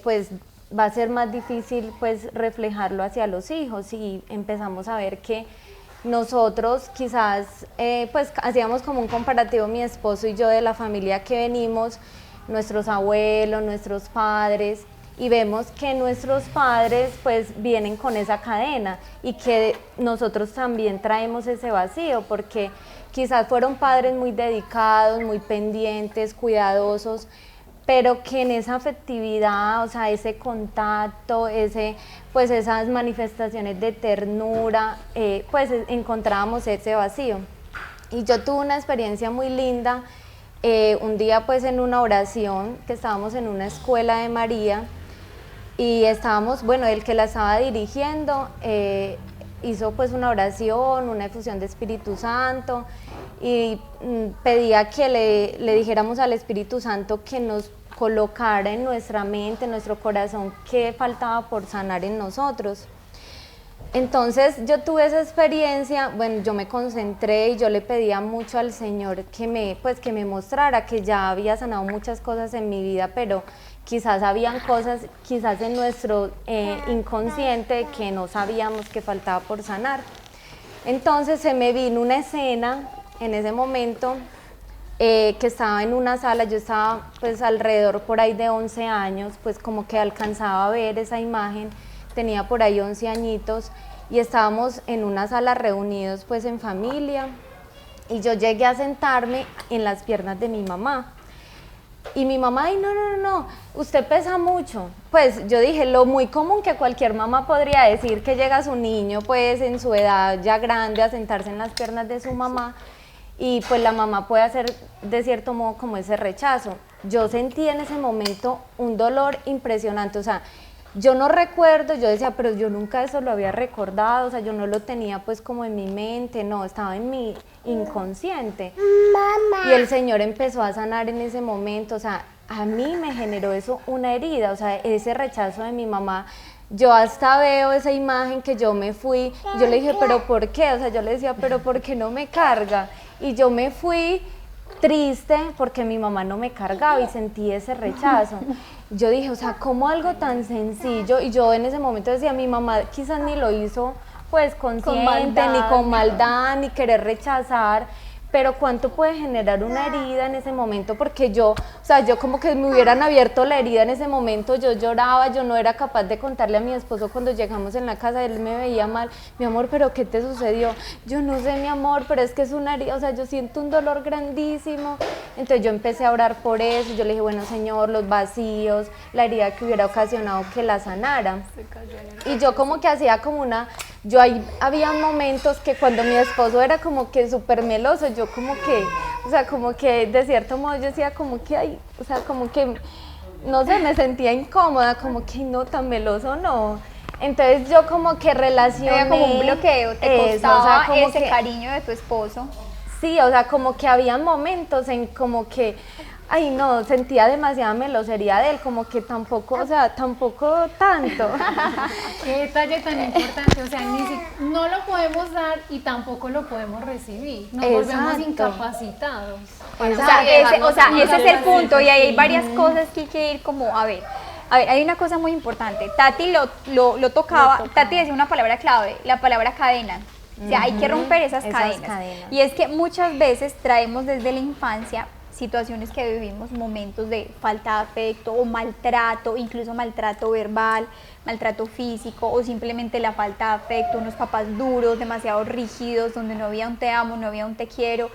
pues va a ser más difícil pues reflejarlo hacia los hijos. Y empezamos a ver que nosotros quizás pues hacíamos como un comparativo mi esposo y yo de la familia que venimos, nuestros abuelos, nuestros padres, y vemos que nuestros padres pues vienen con esa cadena y que nosotros también traemos ese vacío porque quizás fueron padres muy dedicados, muy pendientes, cuidadosos, pero que en esa afectividad, o sea, ese contacto, pues esas manifestaciones de ternura, pues encontrábamos ese vacío. Y yo tuve una experiencia muy linda un día pues en una oración, que estábamos en una escuela de María, y estábamos, bueno, el que la estaba dirigiendo hizo pues una oración, una efusión de Espíritu Santo, y pedía que le dijéramos al Espíritu Santo que nos colocara en nuestra mente, en nuestro corazón, qué faltaba por sanar en nosotros. Entonces yo tuve esa experiencia, bueno, yo me concentré y yo le pedía mucho al Señor que me mostrara que ya había sanado muchas cosas en mi vida, pero quizás habían cosas, quizás en nuestro inconsciente que no sabíamos que faltaba por sanar. Entonces se me vino una escena en ese momento que estaba en una sala, yo estaba pues alrededor por ahí de 11 años, pues como que alcanzaba a ver esa imagen, tenía por ahí 11 añitos y estábamos en una sala reunidos pues en familia y yo llegué a sentarme en las piernas de mi mamá. Y mi mamá, ay, no, usted pesa mucho. Pues yo dije, lo muy común que cualquier mamá podría decir, que llega su niño pues en su edad ya grande a sentarse en las piernas de su mamá y pues la mamá puede hacer de cierto modo como ese rechazo. Yo sentí en ese momento un dolor impresionante, o sea, yo no recuerdo, yo decía, pero yo nunca eso lo había recordado, o sea, yo no lo tenía pues como en mi mente, no, estaba en mi inconsciente. Mamá. Y el Señor empezó a sanar en ese momento, o sea, a mí me generó eso una herida, o sea, ese rechazo de mi mamá. Yo hasta veo esa imagen que yo me fui, yo le dije, pero ¿por qué? O sea, yo le decía, pero ¿por qué no me carga? Y yo me fui triste porque mi mamá no me cargaba y sentí ese rechazo. Yo dije, o sea, ¿cómo algo tan sencillo? Y yo en ese momento decía, mi mamá quizás ni lo hizo pues consciente, ni con maldad, ni querer rechazar, pero cuánto puede generar una herida en ese momento, porque yo, o sea, yo como que me hubieran abierto la herida en ese momento, yo lloraba, yo no era capaz de contarle a mi esposo cuando llegamos en la casa, él me veía mal, mi amor, pero ¿qué te sucedió? Yo no sé, mi amor, pero es que es una herida, o sea, yo siento un dolor grandísimo. Entonces yo empecé a orar por eso, yo le dije, bueno, Señor, los vacíos, la herida que hubiera ocasionado que la sanara. Y yo como que hacía como yo ahí había momentos que cuando mi esposo era como que súper meloso, yo como que, o sea, como que de cierto modo yo decía como que, ay, o sea, como que, no sé, me sentía incómoda, como que no, tan meloso no. Entonces yo como que relacioné. Había como un bloqueo, te costaba, o sea, como ese cariño de tu esposo. Sí, o sea, como que había momentos en como que, ay no, sentía demasiada melosería de él, como que tampoco, o sea, tampoco tanto. Qué detalle tan importante, o sea, no lo podemos dar y tampoco lo podemos recibir, nos volvemos incapacitados. O sea, ese es el punto y ahí hay varias cosas que hay que ir como, a ver, hay una cosa muy importante, Tati lo tocaba, Tati decía una palabra clave, la palabra cadena. O sea, hay que romper esas cadenas. Y es que muchas veces traemos desde la infancia situaciones que vivimos, momentos de falta de afecto o maltrato, incluso maltrato verbal, maltrato físico o simplemente la falta de afecto, unos papás duros, demasiado rígidos, donde no había un te amo, no había un te quiero,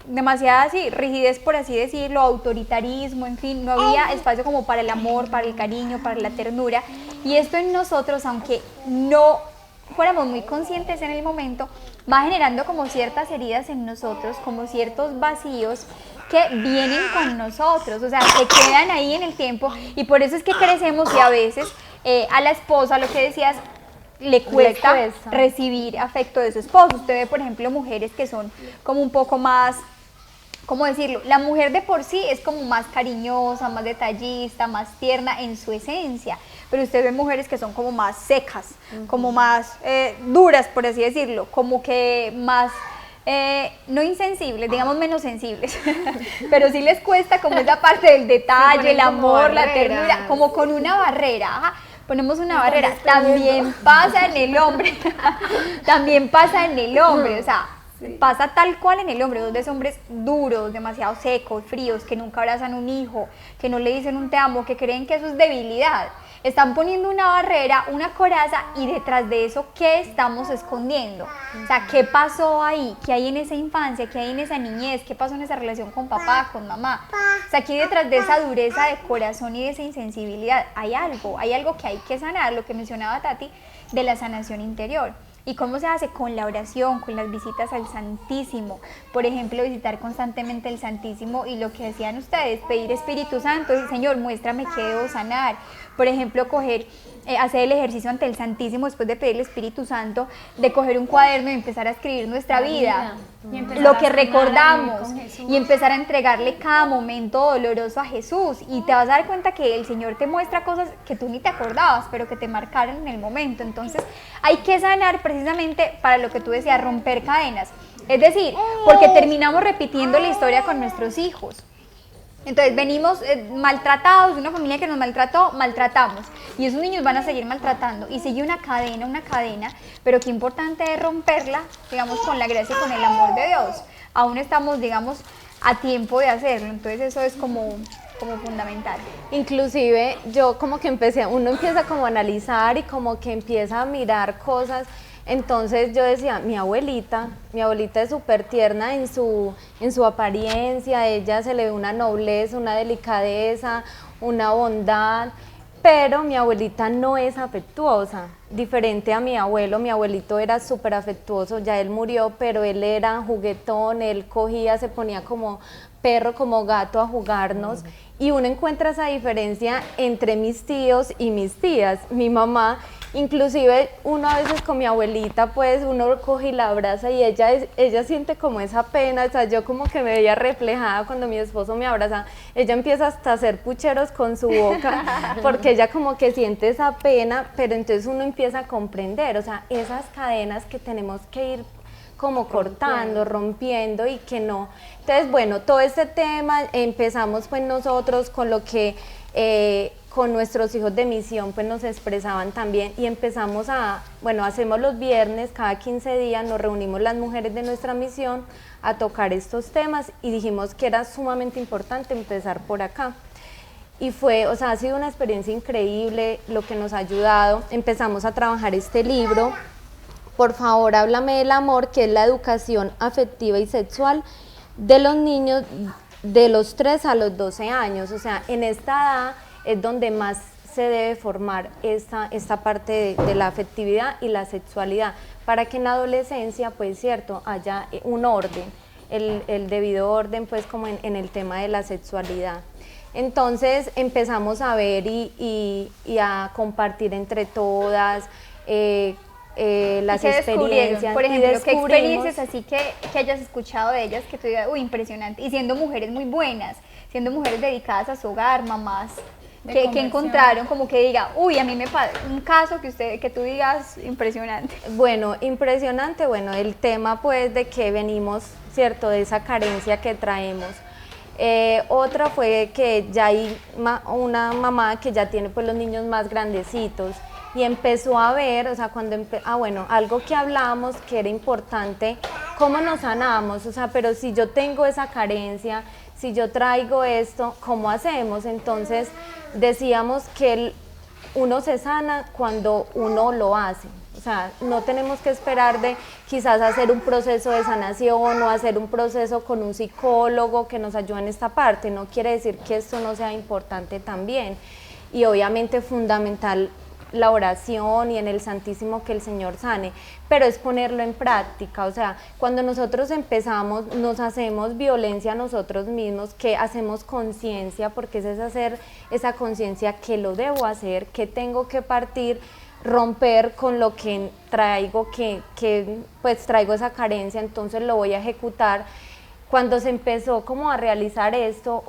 demasiada rigidez, por así decirlo, autoritarismo, en fin, no había espacio como para el amor, para el cariño, para la ternura. Y esto en nosotros, aunque no fuéramos muy conscientes en el momento, va generando como ciertas heridas en nosotros, como ciertos vacíos que vienen con nosotros, o sea, se quedan ahí en el tiempo y por eso es que crecemos y a veces a la esposa, lo que decías, le cuesta recibir afecto de su esposo. Usted ve, por ejemplo, mujeres que son como un poco más, ¿cómo decirlo? La mujer de por sí es como más cariñosa, más detallista, más tierna en su esencia, pero usted ve mujeres que son como más secas, como más duras, por así decirlo, como que más, no insensibles, digamos menos sensibles, pero sí les cuesta como esa parte del detalle, el amor, la ternura, como con una barrera, ajá. Ponemos una barrera, también pasa en el hombre, también pasa en el hombre, o sea, pasa tal cual en el hombre, donde son hombres duros, demasiado secos, fríos, que nunca abrazan un hijo, que no le dicen un te amo, que creen que eso es debilidad. Están poniendo una barrera, una coraza y detrás de eso, ¿qué estamos escondiendo? O sea, ¿qué pasó ahí? ¿Qué hay en esa infancia? ¿Qué hay en esa niñez? ¿Qué pasó en esa relación con papá, con mamá? O sea, aquí detrás de esa dureza de corazón y de esa insensibilidad hay algo que hay que sanar, lo que mencionaba Tati, de la sanación interior. ¿Y cómo se hace? Con la oración, con las visitas al Santísimo. Por ejemplo, visitar constantemente el Santísimo y lo que decían ustedes, pedir Espíritu Santo, y Señor, muéstrame qué debo sanar. Por ejemplo, hacer el ejercicio ante el Santísimo después de pedir el Espíritu Santo, de coger un cuaderno y empezar a escribir nuestra vida, lo que recordamos, y empezar a entregarle cada momento doloroso a Jesús, y te vas a dar cuenta que el Señor te muestra cosas que tú ni te acordabas, pero que te marcaron en el momento. Entonces hay que sanar precisamente para lo que tú decías, romper cadenas, es decir, porque terminamos repitiendo la historia con nuestros hijos. Entonces venimos maltratados, de una familia que nos maltrató, maltratamos, y esos niños van a seguir maltratando, y sigue una cadena, pero qué importante es romperla, digamos, con la gracia y con el amor de Dios. Aún estamos, digamos, a tiempo de hacerlo, entonces eso es como fundamental. Inclusive yo como que uno empieza como a analizar y como que empieza a mirar cosas. Entonces yo decía, mi abuelita es súper tierna en su apariencia, a ella se le ve una nobleza, una delicadeza, una bondad, pero mi abuelita no es afectuosa, diferente a mi abuelito era súper afectuoso, ya él murió, pero él era juguetón, él cogía, se ponía como perro, como gato a jugarnos, y uno encuentra esa diferencia entre mis tíos y mis tías, mi mamá. Inclusive uno a veces con mi abuelita, pues uno coge y la abraza y ella siente como esa pena, o sea, yo como que me veía reflejada cuando mi esposo me abraza, ella empieza hasta a hacer pucheros con su boca, porque ella como que siente esa pena, pero entonces uno empieza a comprender, o sea, esas cadenas que tenemos que ir como cortando, rompiendo y que no. Entonces, bueno, todo este tema empezamos pues nosotros con lo que con nuestros hijos de misión pues nos expresaban también, y empezamos hacemos los viernes, cada 15 días nos reunimos las mujeres de nuestra misión a tocar estos temas, y dijimos que era sumamente importante empezar por acá. Y ha sido una experiencia increíble lo que nos ha ayudado. Empezamos a trabajar este libro, Por favor, háblame del amor, que es la educación afectiva y sexual de los niños de los 3 a los 12 años, o sea, en esta edad es donde más se debe formar esta parte de la afectividad y la sexualidad, para que en la adolescencia, pues cierto, haya un orden, el debido orden, pues como en el tema de la sexualidad. Entonces empezamos a ver y a compartir entre todas las experiencias. Por ejemplo, ¿qué experiencias así que hayas escuchado de ellas que tú digas, uy, impresionante? Y siendo mujeres muy buenas, siendo mujeres dedicadas a su hogar, mamás, que encontraron como que diga, uy, a mí me pasa un caso que tú digas impresionante. Bueno, impresionante, el tema pues de que venimos, cierto, de esa carencia que traemos. Otra fue que ya hay una mamá que ya tiene pues los niños más grandecitos, y empezó a ver, o sea, algo que hablamos que era importante, cómo nos sanamos, o sea, pero si yo tengo esa carencia, si yo traigo esto, ¿cómo hacemos? Entonces decíamos que uno se sana cuando uno lo hace, o sea, no tenemos que esperar de quizás hacer un proceso de sanación o hacer un proceso con un psicólogo que nos ayude en esta parte, no quiere decir que esto no sea importante también, y obviamente fundamental la oración y en el Santísimo que el Señor sane, pero es ponerlo en práctica, o sea, cuando nosotros empezamos, nos hacemos violencia a nosotros mismos, que hacemos conciencia, porque es hacer esa conciencia que lo debo hacer, que tengo que partir, romper con lo que traigo, pues traigo esa carencia, entonces lo voy a ejecutar. Cuando se empezó como a realizar esto,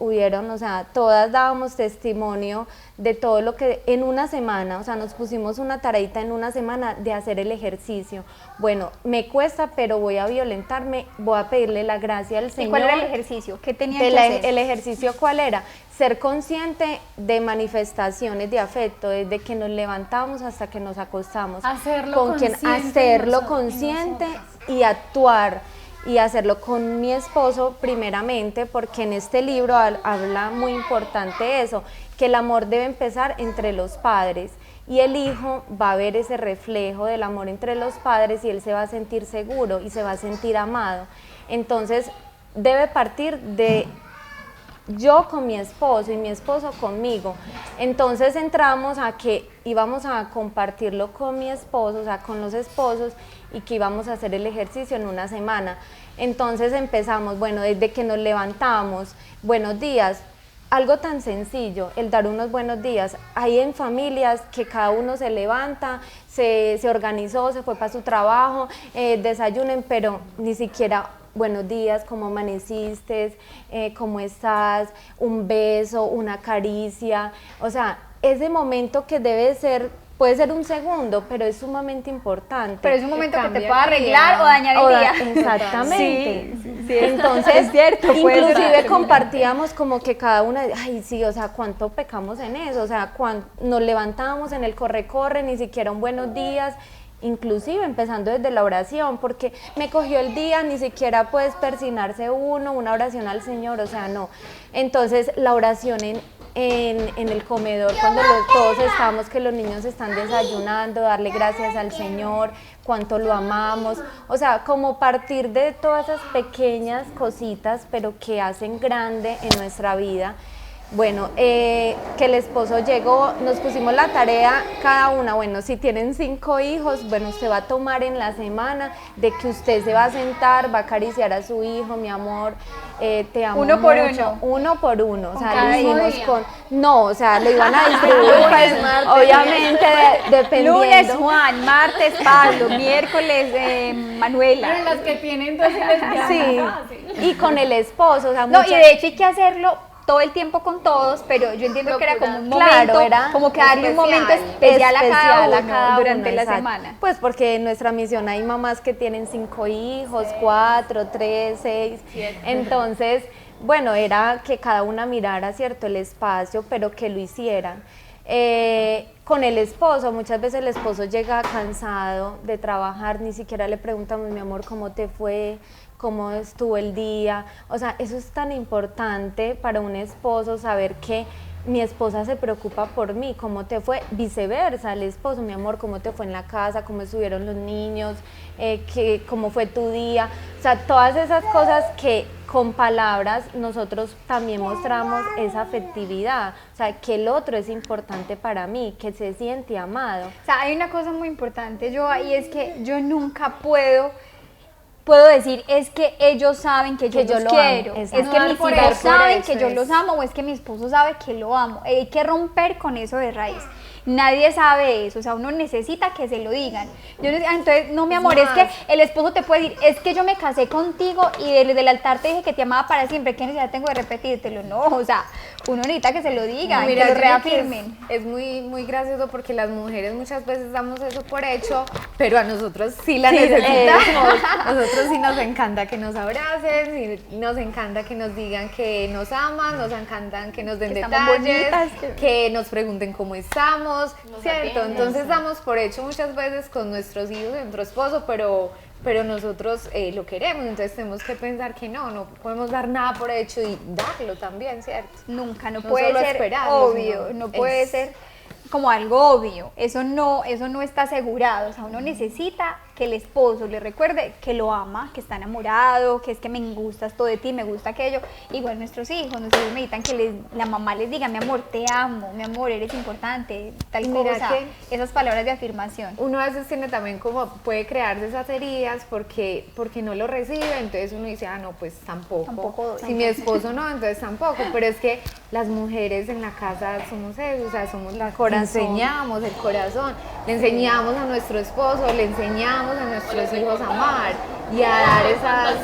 todas dábamos testimonio de todo lo que en una semana, o sea, nos pusimos una tareita en una semana de hacer el ejercicio. Bueno, me cuesta, pero voy a violentarme, voy a pedirle la gracia al Señor. ¿Y cuál era el ejercicio? ¿Qué tenía que hacer? El ejercicio, ¿cuál era? Ser consciente de manifestaciones de afecto, desde que nos levantamos hasta que nos acostamos. Hacerlo consciente y actuar. Y hacerlo con mi esposo primeramente, porque en este libro habla muy importante eso, que el amor debe empezar entre los padres, y el hijo va a ver ese reflejo del amor entre los padres y él se va a sentir seguro y se va a sentir amado. Entonces debe partir de yo con mi esposo y mi esposo conmigo. Entonces entramos a que íbamos a compartirlo con mi esposo, o sea, con los esposos, y que íbamos a hacer el ejercicio en una semana. Entonces empezamos, bueno, desde que nos levantamos, buenos días, algo tan sencillo, el dar unos buenos días. Hay en familias que cada uno se levanta, se organizó, se fue para su trabajo, desayunen, pero ni siquiera buenos días, ¿cómo amaneciste? ¿Cómo estás? Un beso, una caricia. O sea, ese momento que debe ser, puede ser un segundo, pero es sumamente importante. Pero es un momento que te puede arreglar o dañar el día. Exactamente. Sí, entonces, es cierto, inclusive compartíamos como que cada una, ay sí, o sea, cuánto pecamos en eso, o sea, nos levantábamos en el corre-corre, ni siquiera un buenos días, inclusive empezando desde la oración, porque me cogió el día, ni siquiera puedes persignarse uno, una oración al Señor, o sea, no. Entonces, la oración en el comedor, cuando todos estamos, que los niños están desayunando, darle gracias al Señor, cuánto lo amamos, o sea, como partir de todas esas pequeñas cositas, pero que hacen grande en nuestra vida. Bueno, que el esposo llegó, nos pusimos la tarea cada una, bueno, si tienen 5 hijos, bueno, usted va a tomar en la semana de que usted se va a sentar, va a acariciar a su hijo, mi amor, te amo uno por mucho. uno. Uno por uno, o sea, cada lo hicimos día. no, o sea, lo iban a distribuir, pues, obviamente, dependiendo. Lunes Juan, martes Pablo, miércoles Manuela. Pero las que tienen 2 les Sí, y con el esposo, o sea, No, y muchas- de hecho hay que hacerlo todo el tiempo con todos, pero yo entiendo que era como un momento, Claro, era como que darle un momento especial a cada uno durante la exacto. semana. Pues porque en nuestra misión hay mamás que tienen 5 hijos, 4, 3, 6, entonces, bueno, era que cada una mirara, ¿cierto?, el espacio, pero que lo hicieran. Con el esposo, muchas veces el esposo llega cansado de trabajar, ni siquiera le preguntamos, mi amor, ¿cómo te fue? ¿Cómo estuvo el día? O sea, eso es tan importante para un esposo, saber que mi esposa se preocupa por mí, ¿cómo te fue? Viceversa, el esposo, mi amor, ¿cómo te fue en la casa? ¿Cómo estuvieron los niños? ¿Cómo fue tu día? O sea, todas esas cosas que con palabras nosotros también mostramos esa afectividad, o sea, que el otro es importante para mí, que se siente amado. O sea, hay una cosa muy importante, y es que yo nunca puedo decir, es que ellos saben que yo los lo quiero, amo, es que exacto. mis Por hijos eso, saben que yo es. los amo, o es que mi esposo sabe que lo amo. Hay que romper con eso de raíz. Nadie sabe eso, o sea, uno necesita que se lo digan. Entonces, no, mi amor, es que el esposo te puede decir, es que yo me casé contigo y desde el altar te dije que te amaba para siempre, ¿qué necesidad tengo de repetírtelo? No, o sea, uno necesita que se lo digan, Mira, que lo yo creo que reafirmen. es muy, muy gracioso porque las mujeres muchas veces damos eso por hecho, pero a nosotros sí la necesitamos. Nosotros sí nos encanta que nos abracen, sí nos encanta que nos digan que nos aman, nos encantan que nos den Que estamos detalles, bonitas, que nos pregunten cómo estamos, ¿cierto? Entonces damos por hecho muchas veces con nuestros hijos y nuestro esposo, pero nosotros lo queremos, entonces tenemos que pensar que no podemos dar nada por hecho y darlo también, ¿cierto? Nunca, no No puede solo ser esperarlo, obvio, sino no puede es- ser como algo obvio, eso no está asegurado, o sea, uno necesita que el esposo le recuerde que lo ama, que está enamorado, que es que me gusta esto de ti, me gusta aquello. Igual nuestros hijos necesitan que la mamá les diga, mi amor, te amo, mi amor, eres importante, tal Y mira cosa, esas palabras de afirmación. Uno a veces tiene también como, puede crearse esas heridas porque no lo recibe, entonces uno dice, no, pues tampoco. Tampoco, Si mi esposo no, entonces tampoco, pero es que las mujeres en la casa somos eso, o sea, somos las que enseñamos el corazón, le enseñamos a nuestro esposo, le enseñamos a nuestros hijos a amar y a dar esas...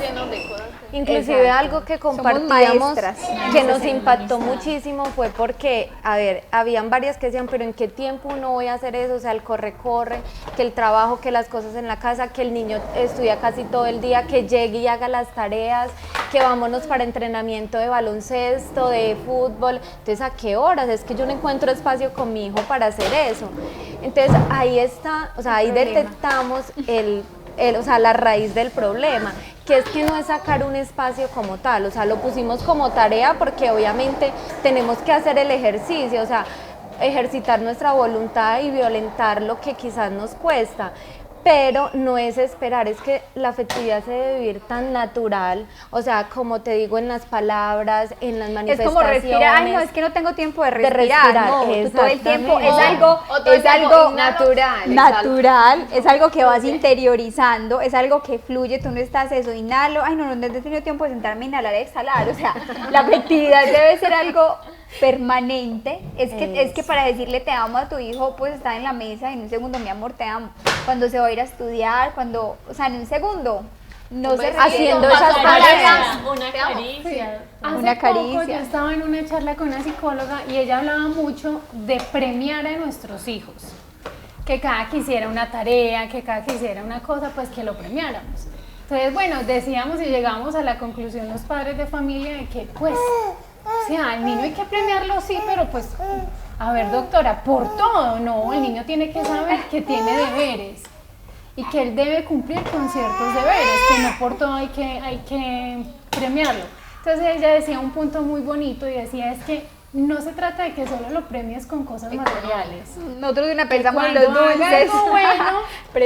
Inclusive Exacto. algo que Somos compartíamos maestras. que nos impactó muchísimo fue porque, a ver, habían varias que decían, pero ¿en qué tiempo uno voy a hacer eso? O sea, el corre-corre, que el trabajo, que las cosas en la casa, que el niño estudia casi todo el día, que llegue y haga las tareas, que vámonos para entrenamiento de baloncesto, de fútbol. Entonces, ¿a qué horas? Es que yo no encuentro espacio con mi hijo para hacer eso. Entonces, ahí está, o sea, ahí detectamos o sea, la raíz del problema, que es que no es sacar un espacio como tal, o sea, lo pusimos como tarea porque obviamente tenemos que hacer el ejercicio, o sea, ejercitar nuestra voluntad y violentar lo que quizás nos cuesta, pero no es esperar, es que la afectividad se debe vivir tan natural, o sea, como te digo, en las palabras, en las manifestaciones. Es como respirar, ay no, es que no tengo tiempo de respirar, no, tú todo el tiempo es algo natural, es algo que vas interiorizando, es algo que fluye, tú no estás eso, inhalo, ay no he tenido tiempo de sentarme, inhalar, exhalar, o sea, la afectividad debe ser algo permanente. Es que para decirle te amo a tu hijo, pues está en la mesa y en un segundo, mi amor, te amo. Cuando se va a ir a estudiar, o sea, en un segundo, no se haciendo esas palabras. Una caricia. Hace poco yo estaba en una charla con una psicóloga y ella hablaba mucho de premiar a nuestros hijos. Que cada que hiciera una tarea, que cada que hiciera una cosa, pues que lo premiáramos. Entonces, bueno, decíamos y llegamos a la conclusión los padres de familia de que, pues, o sea, al niño hay que premiarlo, sí, pero pues, a ver, doctora, por todo, no, el niño tiene que saber que tiene deberes y que él debe cumplir con ciertos deberes, que no por todo hay que premiarlo. Entonces ella decía un punto muy bonito y decía, es que no se trata de que solo lo premies con cosas materiales. Nosotros de una pensamos en los dulces. Algo bueno, le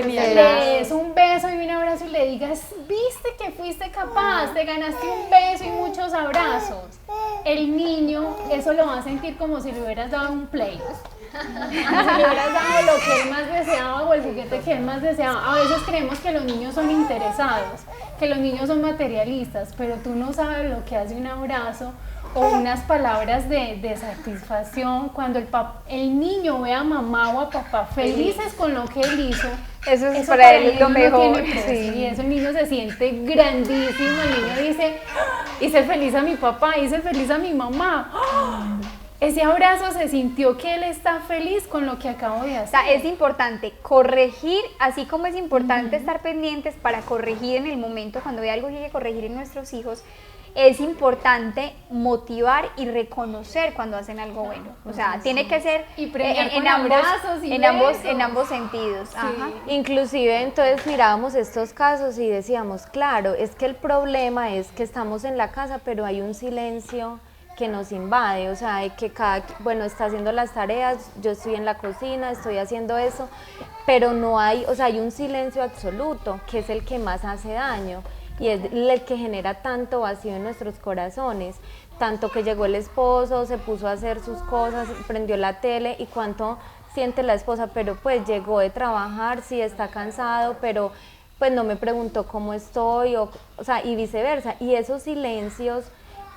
des un beso y un abrazo y le digas, viste que fuiste capaz, te ganaste un beso y muchos abrazos. El niño eso lo va a sentir como si le hubieras dado un play. Si le hubieras dado lo que él más deseaba o el juguete que él más deseaba. A veces creemos que los niños son interesados, que los niños son materialistas, pero tú no sabes lo que hace un abrazo o unas palabras de satisfacción cuando el niño ve a mamá o a papá felices con lo que él hizo. Eso es para él lo mejor. Sí. Y eso el niño se siente grandísimo. El niño dice, hice feliz a mi papá, hice feliz a mi mamá. Ese abrazo se sintió que él está feliz con lo que acabo de hacer. O sea, es importante corregir, así como es importante estar pendientes para corregir en el momento, cuando hay algo que hay que corregir en nuestros hijos, es importante motivar y reconocer cuando hacen algo bueno. O sea, tiene que ser y en ambos sentidos. Sí. Ajá. Inclusive entonces mirábamos estos casos y decíamos, claro, es que el problema es que estamos en la casa, pero hay un silencio que nos invade, o sea, que está haciendo las tareas, yo estoy en la cocina, estoy haciendo eso, pero no hay, o sea, hay un silencio absoluto, que es el que más hace daño. Y es el que genera tanto vacío en nuestros corazones, tanto que llegó el esposo, se puso a hacer sus cosas, prendió la tele y cuánto siente la esposa, pero pues llegó de trabajar, sí está cansado, pero pues no me preguntó cómo estoy, o sea, y viceversa. Y esos silencios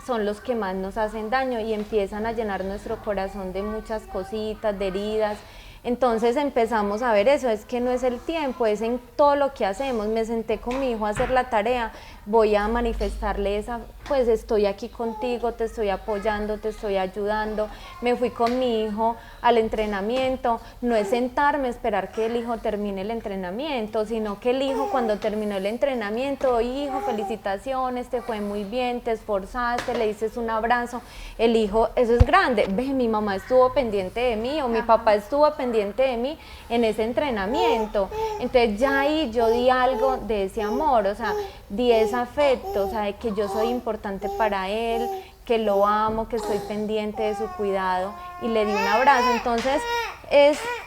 son los que más nos hacen daño y empiezan a llenar nuestro corazón de muchas cositas, de heridas. Entonces empezamos a ver eso, es que no es el tiempo, es en todo lo que hacemos. Me senté con mi hijo a hacer la tarea, voy a manifestarle pues estoy aquí contigo, te estoy apoyando, te estoy ayudando. Me fui con mi hijo al entrenamiento, no es sentarme a esperar que el hijo termine el entrenamiento, sino que el hijo cuando terminó el entrenamiento, hijo, felicitaciones, te fue muy bien, te esforzaste, le dices un abrazo. El hijo, eso es grande, ve, mi mamá estuvo pendiente de mí o mi papá estuvo pendiente de mí en ese entrenamiento. Entonces ya ahí yo di algo de ese amor, o sea, di ese afecto, o sea, de que yo soy importante para él, que lo amo, que estoy pendiente de su cuidado y le di un abrazo. Entonces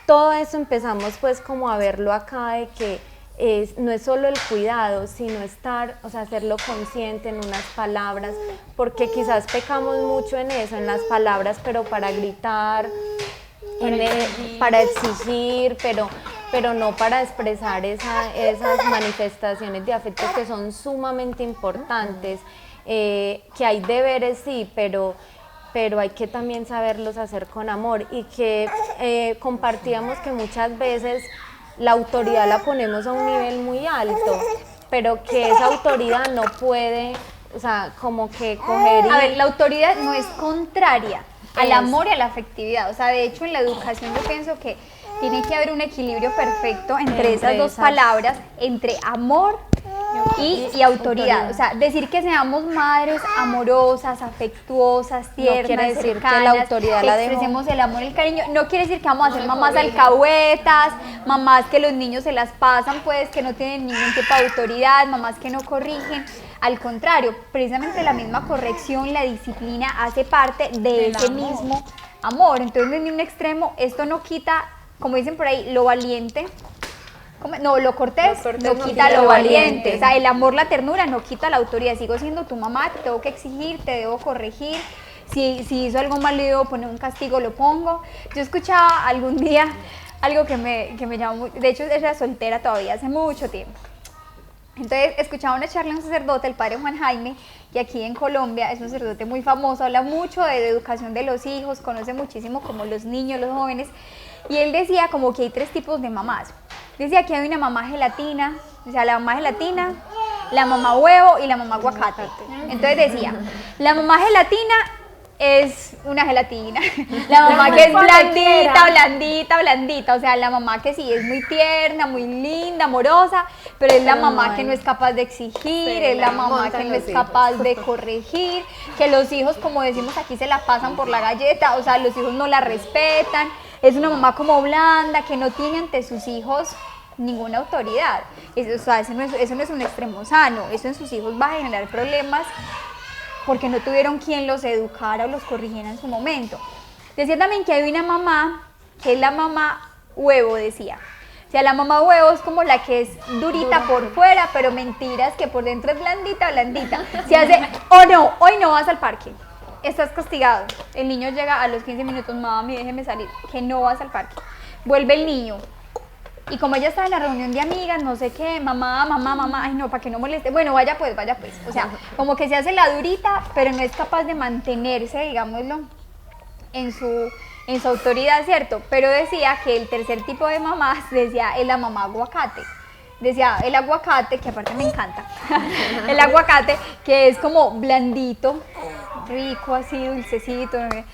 todo eso empezamos pues como a verlo acá de que no es solo el cuidado, sino o sea, hacerlo consciente en unas palabras, porque quizás pecamos mucho en eso, en las palabras, pero para gritar, para exigir, pero no para expresar esas manifestaciones de afecto que son sumamente importantes, que hay deberes sí, pero hay que también saberlos hacer con amor y que compartíamos que muchas veces la autoridad la ponemos a un nivel muy alto, pero que esa autoridad no puede, o sea, como que coger y... A ver, la autoridad no es contraria al amor y a la afectividad, o sea, de hecho en la educación yo pienso que tiene que haber un equilibrio perfecto entre esas dos palabras, entre amor y autoridad. O sea, decir que seamos madres amorosas, afectuosas, tiernas, no quiere decir cercanas, que la autoridad la dejó. expresemos el amor y el cariño. No quiere decir que vamos a ser mamás alcahuetas, mamás que los niños se las pasan, pues, que no tienen ningún tipo de autoridad, mamás que no corrigen. Al contrario, precisamente la misma corrección, la disciplina hace parte de ese mismo amor. Entonces, en un extremo, esto no quita, como dicen por ahí, lo valiente No, lo cortés no quita lo valiente. O sea, el amor, la ternura no quita la autoridad. Sigo siendo tu mamá, te tengo que exigir, te debo corregir. Si hizo algo mal, le debo poner un castigo, lo pongo. Yo escuchaba algún día algo que me llamó mucho. De hecho, era soltera todavía hace mucho tiempo. Entonces, escuchaba una charla de un sacerdote, el padre Juan Jaime, que aquí en Colombia es un sacerdote muy famoso, habla mucho de educación de los hijos, conoce muchísimo como los niños, los jóvenes. Y él decía como que hay 3 tipos de mamás. Decía que hay una mamá gelatina, o sea, la mamá gelatina, la mamá huevo y la mamá aguacate. Entonces decía, la mamá gelatina es una gelatina, la mamá que es blandita, o sea, la mamá que sí es muy tierna, muy linda, amorosa, pero es la mamá que no es capaz de exigir, es la mamá que no es capaz de corregir, que los hijos, como decimos aquí, se la pasan por la galleta, o sea, los hijos no la respetan, es una mamá como blanda, que no tiene ante sus hijos ninguna autoridad. O sea, eso no es un extremo sano, eso en sus hijos va a generar problemas porque no tuvieron quien los educara o los corrigiera en su momento. Decía también que hay una mamá, que es la mamá huevo, decía. O sea, la mamá huevo es como la que es durita por fuera, pero mentiras, que por dentro es blandita. Se hace, no, hoy no vas al parque, estás castigado. El niño llega a los 15 minutos, mami, déjeme salir, que no vas al parque. Vuelve el niño. Y como ella estaba en la reunión de amigas, no sé qué, mamá, ay no, para que no moleste, bueno, vaya pues. O sea, como que se hace la durita, pero no es capaz de mantenerse, digámoslo, en su autoridad, ¿cierto? Pero decía que el tercer tipo de mamás, decía, es la mamá aguacate. Decía, el aguacate, que aparte me encanta, el aguacate que es como blandito, rico, así, dulcecito, ¿no?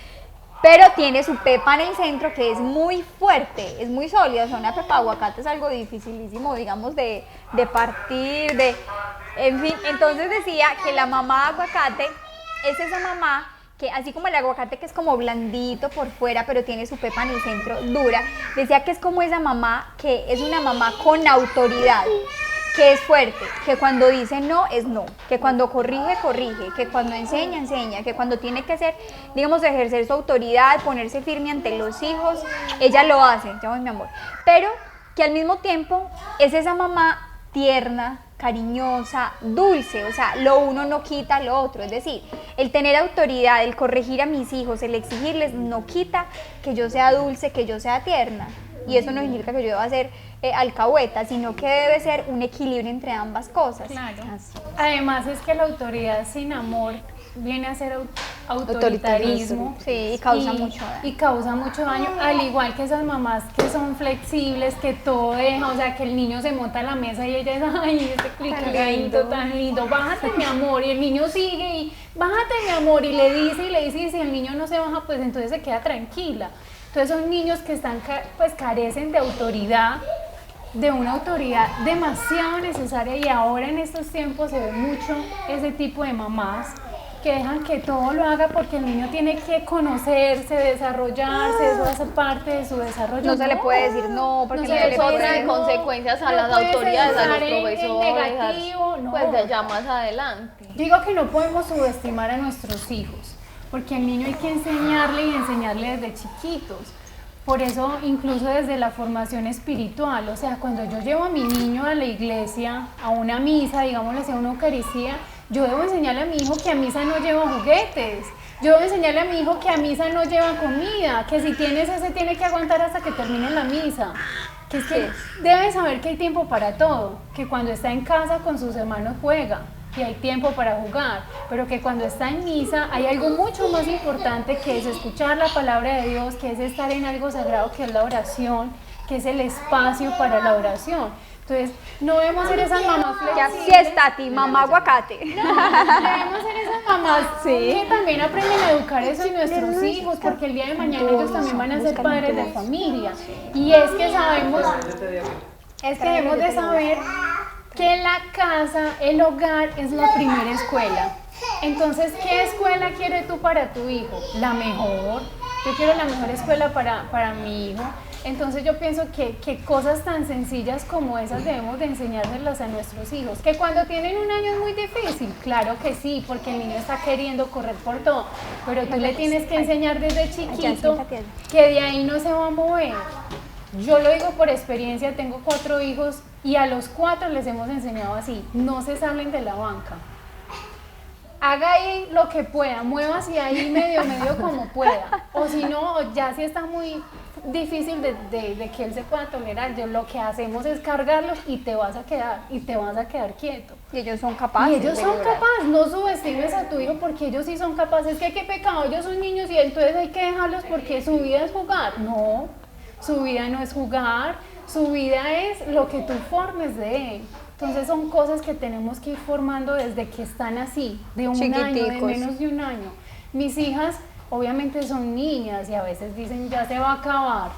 Pero tiene su pepa en el centro que es muy fuerte, es muy sólida. O sea, una pepa de aguacate es algo dificilísimo, digamos, de partir, en fin. Entonces decía que la mamá aguacate es esa mamá que, así como el aguacate que es como blandito por fuera, pero tiene su pepa en el centro dura, decía que es como esa mamá que es una mamá con autoridad, que es fuerte, que cuando dice no, es no, que cuando corrige, que cuando enseña, que cuando tiene que hacer, digamos, ejercer su autoridad, ponerse firme ante los hijos, ella lo hace, ya mi amor, pero que al mismo tiempo es esa mamá tierna, cariñosa, dulce, o sea, lo uno no quita lo otro, es decir, el tener autoridad, el corregir a mis hijos, el exigirles, no quita que yo sea dulce, que yo sea tierna, y eso no significa que yo deba ser alcahueta, sino que debe ser un equilibrio entre ambas cosas. Claro. Además es que la autoridad sin amor viene a ser autoritarismo. Sí, y causa mucho daño. Y causa mucho daño, al igual que esas mamás que son flexibles, que todo deja, o sea, que el niño se monta a la mesa y ella es, ay, este cliqueadito tan lindo, bájate mi amor, y el niño sigue y bájate mi amor, y le dice, y si el niño no se baja, pues entonces se queda tranquila. Entonces son niños que están, pues carecen de autoridad, de una autoridad demasiado necesaria, y ahora en estos tiempos se ve mucho ese tipo de mamás que dejan que todo lo haga porque el niño tiene que conocerse, desarrollarse, eso hace parte de su desarrollo. No se le puede decir no, porque no se le puede traer consecuencias a las autoridades, a los profesores, negativo, no. Pues ya más adelante. Digo que no podemos subestimar a nuestros hijos, porque al niño hay que enseñarle y enseñarle desde chiquitos. Por eso, incluso desde la formación espiritual, o sea, cuando yo llevo a mi niño a la iglesia, a una misa, digámosle así, a una Eucaristía, yo debo enseñarle a mi hijo que a misa no lleva juguetes, yo debo enseñarle a mi hijo que a misa no lleva comida, que si tiene se tiene que aguantar hasta que termine la misa, que es que debe saber que hay tiempo para todo, que cuando está en casa con sus hermanos juega, y hay tiempo para jugar, pero que cuando está en misa hay algo mucho más importante, que es escuchar la palabra de Dios, que es estar en algo sagrado, que es la oración, que es el espacio para la oración. Entonces, no debemos ser esas mamás flexibles. Ya está, Tati, mamá aguacate. No, debemos ser esas mamás que también aprenden a educar eso en nuestros hijos, porque el día de mañana ellos también van a ser padres de familia. Y es que debemos de saber que la casa, el hogar es la primera escuela. Entonces, ¿qué escuela quieres tú para tu hijo? La mejor. Yo quiero la mejor escuela para mi hijo. Entonces yo pienso que cosas tan sencillas como esas debemos de enseñárselas a nuestros hijos. Que cuando tienen un año es muy difícil, claro que sí, porque el niño está queriendo correr por todo. Pero tú le tienes que enseñar desde chiquito que de ahí no se va a mover. Yo lo digo por experiencia, tengo 4 hijos y a los 4 les hemos enseñado así, no se salen de la banca. Haga ahí lo que pueda, muévase ahí medio como pueda. O si no, ya si está muy difícil de que él se pueda tolerar, lo que hacemos es cargarlos y te vas a quedar quieto. Y ellos son capaces. Y ellos son capaces, no subestimes a tu hijo porque ellos sí son capaces. Es que qué pecado, ellos son niños y entonces hay que dejarlos porque su vida es jugar. No, su vida no es jugar, su vida es lo que tú formes de él. Entonces son cosas que tenemos que ir formando desde que están así, de un año, de menos de un año. Mis hijas obviamente son niñas y a veces dicen ya se va a acabar.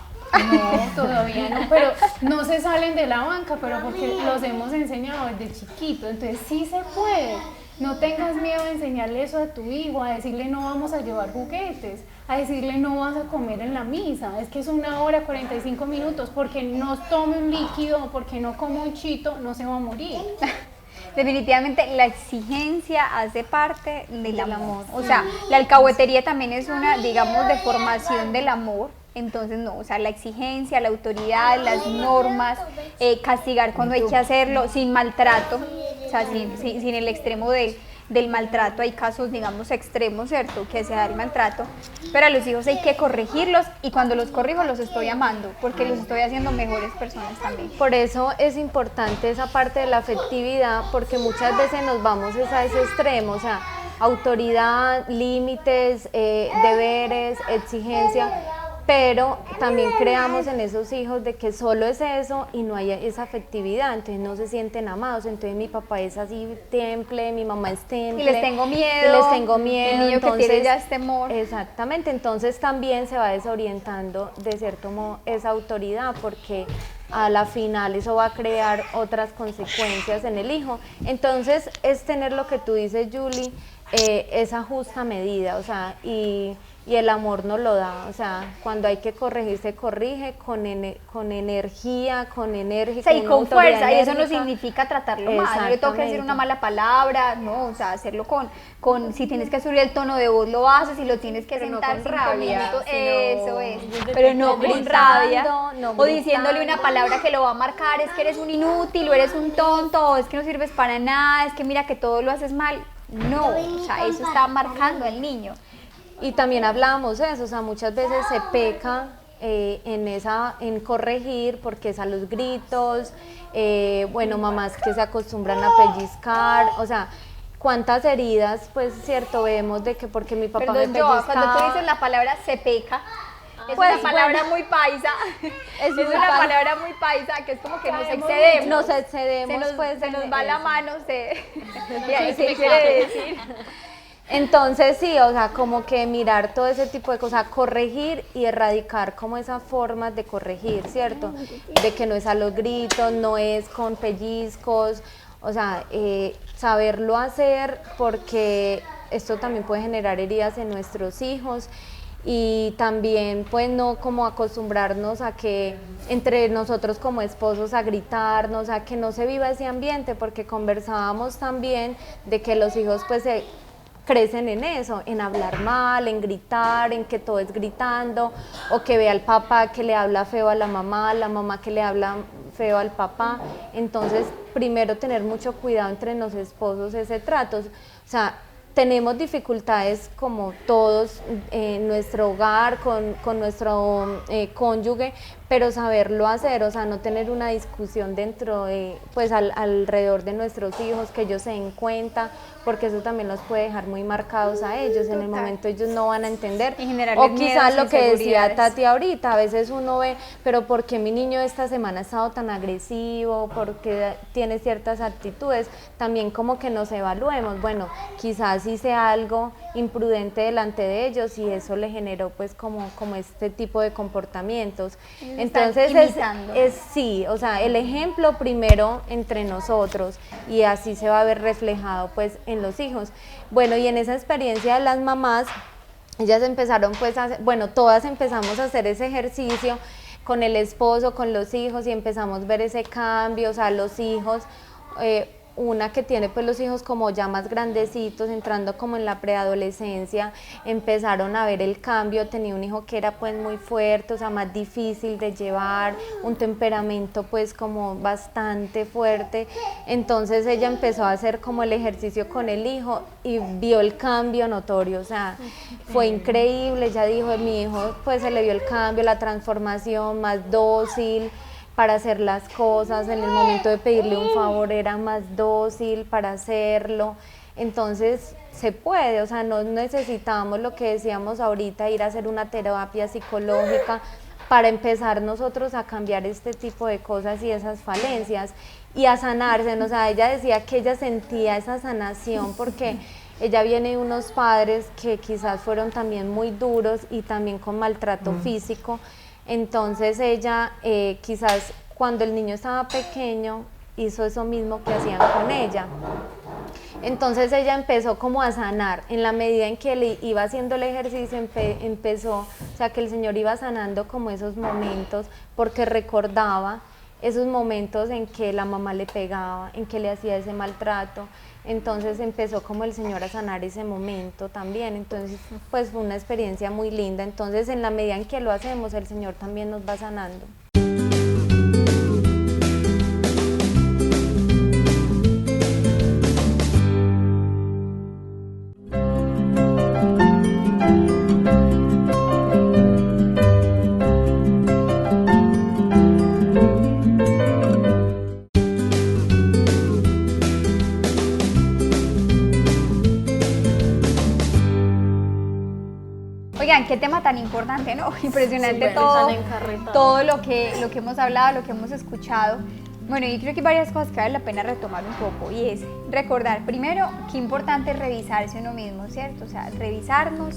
No, todavía no, pero no se salen de la banca, pero porque los hemos enseñado desde chiquito, entonces sí se puede. No tengas miedo a enseñarle eso a tu hijo, a decirle no vamos a llevar juguetes, a decirle no vas a comer en la misa, es que es 1 hora 45 minutos, porque no tome un líquido, porque no coma un chito, no se va a morir. Definitivamente la exigencia hace parte del amor. O sea, la alcahuetería también es una, digamos, deformación del amor. Entonces no, o sea, la exigencia, la autoridad, las normas, castigar cuando hay que hacerlo, sin maltrato, o sea, sin el extremo del maltrato. Hay casos, digamos, extremos, ¿cierto?, que se da el maltrato, pero a los hijos hay que corregirlos y cuando los corrijo los estoy amando, porque los estoy haciendo mejores personas también. Por eso es importante esa parte de la afectividad, porque muchas veces nos vamos a ese extremo, o sea, autoridad, límites, deberes, exigencia, pero también creamos en esos hijos de que solo es eso y no hay esa afectividad, entonces no se sienten amados, entonces mi papá es así temple, mi mamá es temple. Y les tengo miedo. El niño entonces, que tiene ya es temor. Exactamente, entonces también se va desorientando de cierto modo esa autoridad, porque a la final eso va a crear otras consecuencias en el hijo. Entonces es tener lo que tú dices, Julie, esa justa medida, o sea, y el amor nos lo da, o sea, cuando hay que corregir, se corrige con energía, con enérgica. O sea, y con fuerza, y eso no significa tratarlo mal, no le tengo que decir una mala palabra, no, o sea, hacerlo con si tienes que subir el tono de voz, lo haces, si lo tienes que sentar 5 minutos, eso es, pero no con rabia, o diciéndole una palabra que lo va a marcar, es que eres un inútil, o eres un tonto, o es que no sirves para nada, es que mira que todo lo haces mal, no, o sea, eso está marcando al niño. Y también hablábamos de eso, o sea, muchas veces se peca en corregir porque es a los gritos, bueno, mamás que se acostumbran a pellizcar, o sea, cuántas heridas, pues, cierto, vemos de que porque mi papá me pellizcaba. Cuando tú dices la palabra se peca, es una palabra muy paisa, es una palabra muy paisa que es como que nos excedemos. Se nos va la mano, ¿qué quiere decir? Entonces sí, o sea, como que mirar todo ese tipo de cosas, corregir y erradicar como esas formas de corregir, ¿cierto? De que no es a los gritos, no es con pellizcos, o sea, saberlo hacer, porque esto también puede generar heridas en nuestros hijos. Y también pues no como acostumbrarnos a que entre nosotros como esposos a gritarnos, a que no se viva ese ambiente, porque conversábamos también de que los hijos pues crecen en eso, en hablar mal, en gritar, en que todo es gritando, o que ve al papá que le habla feo a la mamá que le habla feo al papá. Entonces primero tener mucho cuidado entre los esposos ese trato, o sea, tenemos dificultades como todos en nuestro hogar, con nuestro cónyuge, pero saberlo hacer, o sea, no tener una discusión dentro de, pues alrededor de nuestros hijos, que ellos se den cuenta, porque eso también los puede dejar muy marcados a ellos. Total. En el momento ellos no van a entender, o quizás lo que decía Tati ahorita, a veces uno ve, pero ¿por qué mi niño esta semana ha estado tan agresivo? ¿Por qué tiene ciertas actitudes? También como que nos evaluemos, bueno, quizás hice algo imprudente delante de ellos y eso le generó pues como este tipo de comportamientos. Entonces sí, o sea, el ejemplo primero entre nosotros, y así se va a ver reflejado pues en los hijos. Bueno, y en esa experiencia de las mamás, ellas empezaron pues todas empezamos a hacer ese ejercicio con el esposo, con los hijos, y empezamos a ver ese cambio, o sea, los hijos una que tiene pues los hijos como ya más grandecitos, entrando como en la preadolescencia, empezaron a ver el cambio. Tenía un hijo que era pues muy fuerte, o sea, más difícil de llevar, un temperamento pues como bastante fuerte. Entonces ella empezó a hacer como el ejercicio con el hijo y vio el cambio notorio, o sea, fue increíble. Ella dijo, mi hijo pues se le vio el cambio, la transformación, más dócil para hacer las cosas, en el momento de pedirle un favor era más dócil para hacerlo. Entonces se puede, o sea, no necesitamos lo que decíamos ahorita, ir a hacer una terapia psicológica para empezar nosotros a cambiar este tipo de cosas y esas falencias y a sanarse. O sea, ella decía que ella sentía esa sanación porque ella viene de unos padres que quizás fueron también muy duros y también con maltrato físico. Entonces ella quizás cuando el niño estaba pequeño hizo eso mismo que hacían con ella. Entonces ella empezó como a sanar, en la medida en que le iba haciendo el ejercicio empezó, o sea que el Señor iba sanando como esos momentos, porque recordaba esos momentos en que la mamá le pegaba, en que le hacía ese maltrato. Entonces empezó como el Señor a sanar ese momento también. Entonces pues fue una experiencia muy linda. Entonces en la medida en que lo hacemos, el Señor también nos va sanando. Oigan, qué tema tan importante, ¿no? Impresionante Súper, todo lo que hemos hablado, lo que hemos escuchado. Bueno, yo creo que hay varias cosas que vale la pena retomar un poco, y es recordar primero qué importante es revisarse uno mismo, ¿cierto? O sea, revisarnos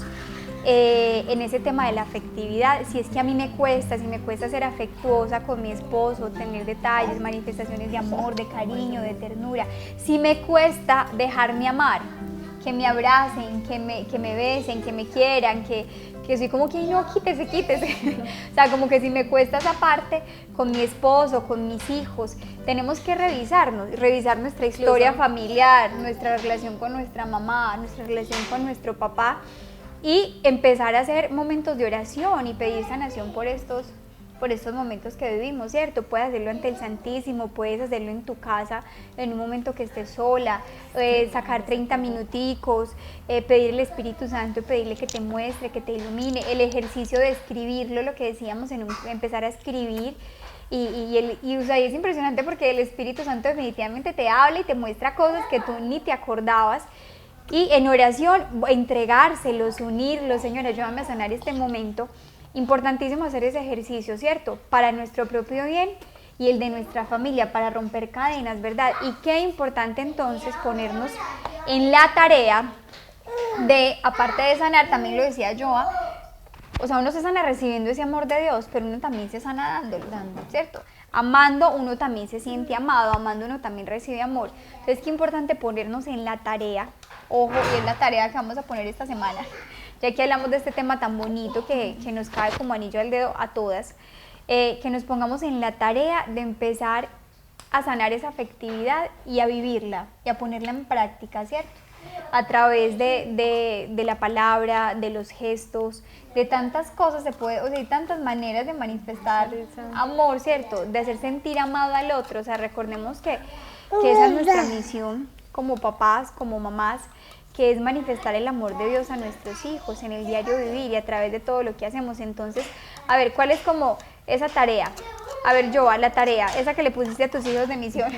en ese tema de la afectividad. Si es que a mí me cuesta, si me cuesta ser afectuosa con mi esposo, tener detalles, manifestaciones de amor, de cariño, de ternura, si me cuesta dejarme amar, que me abracen, que me besen, que me quieran, que soy como que no, quítese. O sea, como que si me cuesta esa parte con mi esposo, con mis hijos, tenemos que revisar nuestra historia familiar, nuestra relación con nuestra mamá, nuestra relación con nuestro papá, y empezar a hacer momentos de oración y pedir sanación por estos momentos que vivimos, ¿cierto? Puedes hacerlo ante el Santísimo, puedes hacerlo en tu casa, en un momento que estés sola, sacar 30 minuticos, pedirle al Espíritu Santo, pedirle que te muestre, que te ilumine, el ejercicio de escribirlo, lo que decíamos, empezar a escribir, o sea, y es impresionante porque el Espíritu Santo definitivamente te habla y te muestra cosas que tú ni te acordabas. Y en oración, entregárselos, unirlos, Señor, ayúdame a sanar este momento. Importantísimo hacer ese ejercicio, ¿cierto? Para nuestro propio bien y el de nuestra familia, para romper cadenas, ¿verdad? Y qué importante entonces ponernos en la tarea de, aparte de sanar, también lo decía Joa, o sea, uno se sana recibiendo ese amor de Dios, pero uno también se sana dándolo, ¿cierto? Amando uno también se siente amado, amando uno también recibe amor. Entonces, qué importante ponernos en la tarea, ojo, y es la tarea que vamos a poner esta semana, ya que hablamos de este tema tan bonito que nos cae como anillo al dedo a todas, que nos pongamos en la tarea de empezar a sanar esa afectividad y a vivirla y a ponerla en práctica, ¿cierto? A través de la palabra, de los gestos, de tantas cosas se puede, o sea, hay tantas maneras de manifestar amor, ¿cierto? De hacer sentir amado al otro. O sea, recordemos que esa es nuestra misión como papás, como mamás, que es manifestar el amor de Dios a nuestros hijos en el diario vivir y a través de todo lo que hacemos. Entonces, a ver, ¿cuál es como esa tarea? A ver, Joa, la tarea, esa que le pusiste a tus hijos de misión.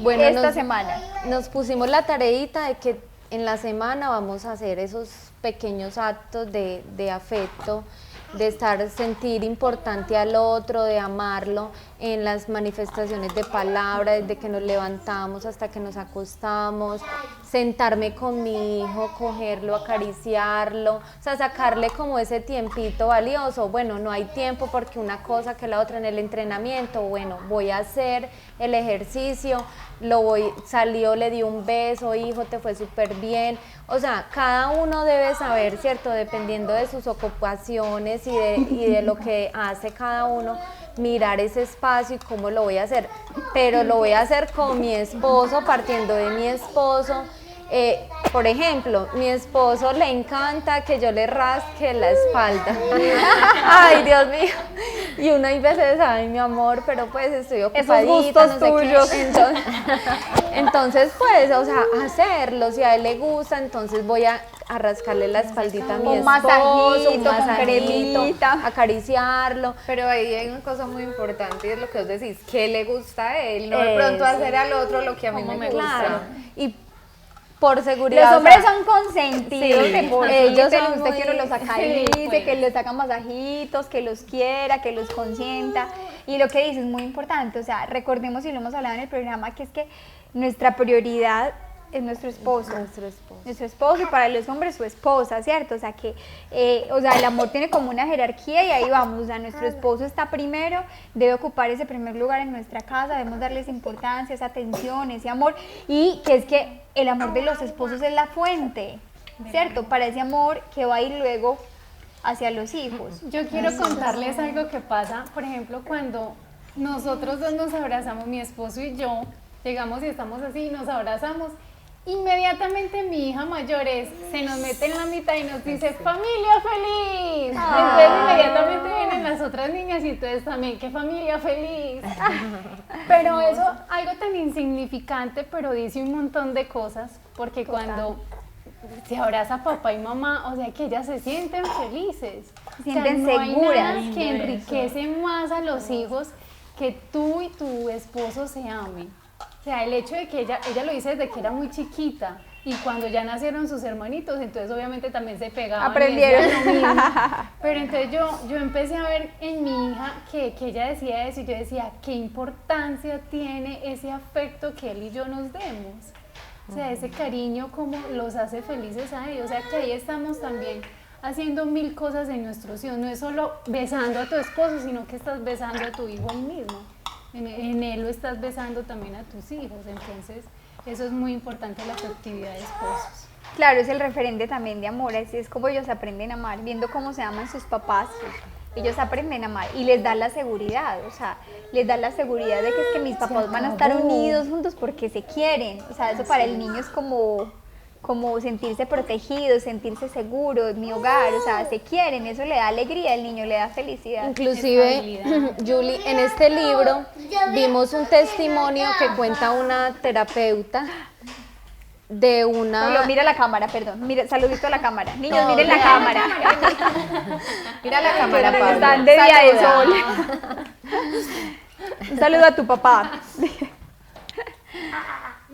Bueno, esta semana. Nos pusimos la tareita de que en la semana vamos a hacer esos pequeños actos de afecto, de sentir importante al otro, de amarlo en las manifestaciones de palabra, desde que nos levantamos hasta que nos acostamos, sentarme con mi hijo, cogerlo, acariciarlo, o sea, sacarle como ese tiempito valioso. Bueno, no hay tiempo porque una cosa que la otra en el entrenamiento, bueno, voy a hacer el ejercicio, salió, le di un beso, hijo, te fue súper bien. O sea, cada uno debe saber, ¿cierto? Dependiendo de sus ocupaciones y de lo que hace cada uno, mirar ese espacio y cómo lo voy a hacer, pero lo voy a hacer con mi esposo, partiendo de mi esposo. Por ejemplo, mi esposo le encanta que yo le rasque la espalda. Ay, Dios mío. Y uno hay veces, ay, mi amor, pero pues estoy ocupadita, esos gustos no sé tuyos. qué. Entonces, pues, o sea, hacerlo, si a él le gusta, entonces voy a rascarle la espaldita a mi Un esposo, masajito, con cremita. acariciarlo. Pero ahí hay una cosa muy importante y es lo que vos decís, ¿qué le gusta a él? No de pronto hacer al otro lo que a mí me gusta. Claro. Y por seguridad. Los hombres o sea, son consentidos, sí, que por ellos ellos son usted muy- que los acaricie, Sí, pues. que les haga masajitos, que los quiera, que los consienta. Y lo que dice es muy importante, o sea, recordemos y lo hemos hablado en el programa, que es que nuestra prioridad es nuestro esposo. Nuestro esposo, y para los hombres su esposa, ¿cierto? O sea que, el amor tiene como una jerarquía y ahí vamos, o sea, nuestro esposo está primero, debe ocupar ese primer lugar en nuestra casa, debemos darles importancia, esa atención, ese amor, y que es que el amor de los esposos es la fuente, ¿cierto? Para ese amor que va a ir luego hacia los hijos. Yo quiero contarles algo que pasa, por ejemplo, cuando nosotros dos nos abrazamos, mi esposo y yo, llegamos y estamos así, nos abrazamos, inmediatamente mi hija mayor se nos mete en la mitad y nos dice, familia feliz. Entonces inmediatamente vienen las otras niñas y entonces también, qué familia feliz. Pero eso, algo tan insignificante, pero dice un montón de cosas, porque cuando se abraza papá y mamá, o sea que ellas se sienten felices. Se sienten no hay seguras. nada que enriquece más a los hijos que tú y tu esposo se amen. O sea, el hecho de que ella lo dice desde que era muy chiquita y cuando ya nacieron sus hermanitos, entonces obviamente también se pegaban. y Aprendieron. decían lo mismo. Pero entonces yo empecé a ver en mi hija que ella decía eso y yo decía, qué importancia tiene ese afecto que él y yo nos demos. O sea, ese cariño como los hace felices a ellos. O sea, que ahí estamos también haciendo mil cosas en nuestros hijos. No es solo besando a tu esposo, sino que estás besando a tu hijo ahí mismo. En él lo estás besando también a tus hijos. Entonces, eso es muy importante, la afectividad de esposos. Claro, es el referente también de amor, así es como ellos aprenden a amar, viendo cómo se aman sus papás, ellos aprenden a amar y les da la seguridad, o sea, les da la seguridad de que es que mis papás van a estar unidos juntos porque se quieren, o sea, eso para el niño es como sentirse protegido, sentirse seguro, en mi hogar, o sea, se quieren, eso le da alegría al niño, le da felicidad. Inclusive, Julie, en este libro vimos un testimonio que cuenta una terapeuta de una... Solo mira la cámara, perdón, mira, saludito a la cámara, niños, miren la cámara. Mira la cámara, Pero Pablo. están de día de Saluda. sol. Un saludo a tu papá.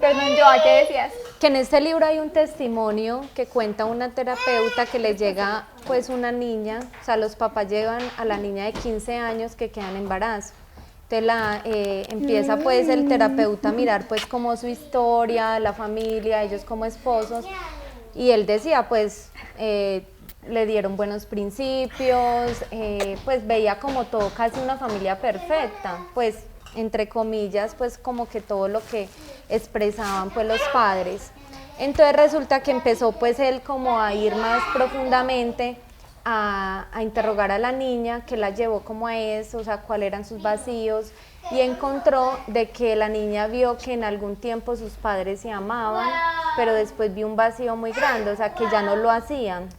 Perdón, Joa, ¿qué decías? Que en este libro hay un testimonio que cuenta una terapeuta que le llega pues una niña, o sea, los papás llevan a la niña de 15 años que queda en embarazo. Entonces empieza pues el terapeuta a mirar pues como su historia, la familia, ellos como esposos, y él decía pues le dieron buenos principios, pues veía como todo casi una familia perfecta, pues entre comillas, pues como que todo lo que expresaban pues los padres. Entonces resulta que empezó pues él como a ir más profundamente a interrogar a la niña, que la llevó como a eso, o sea, cuáles eran sus vacíos, y encontró de que la niña vio que en algún tiempo sus padres se amaban, pero después vio un vacío muy grande, o sea, que ya no lo hacían,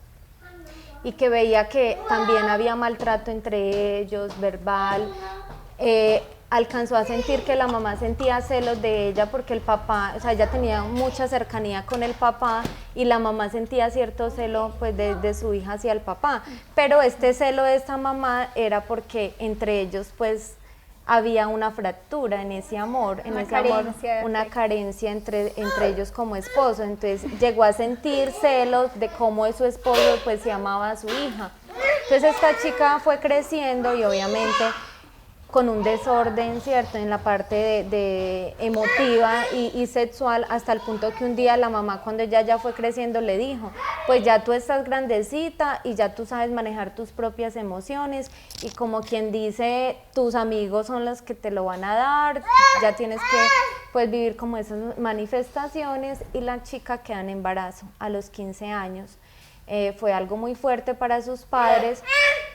y que veía que también había maltrato entre ellos, verbal. Alcanzó a sentir que la mamá sentía celos de ella porque el papá, o sea, ella tenía mucha cercanía con el papá y la mamá sentía cierto celo pues de su hija hacia el papá, pero este celo de esta mamá era porque entre ellos pues había una fractura en ese amor, en ese amor, una carencia entre ellos como esposo. Entonces llegó a sentir celos de cómo su esposo pues se amaba a su hija. Entonces esta chica fue creciendo y obviamente con un desorden, ¿cierto?, en la parte de emotiva y sexual, hasta el punto que un día la mamá, cuando ella ya fue creciendo, le dijo, pues ya tú estás grandecita y ya tú sabes manejar tus propias emociones, y como quien dice, tus amigos son los que te lo van a dar, ya tienes que pues vivir como esas manifestaciones, y la chica queda en embarazo a los 15 años. Fue algo muy fuerte para sus padres,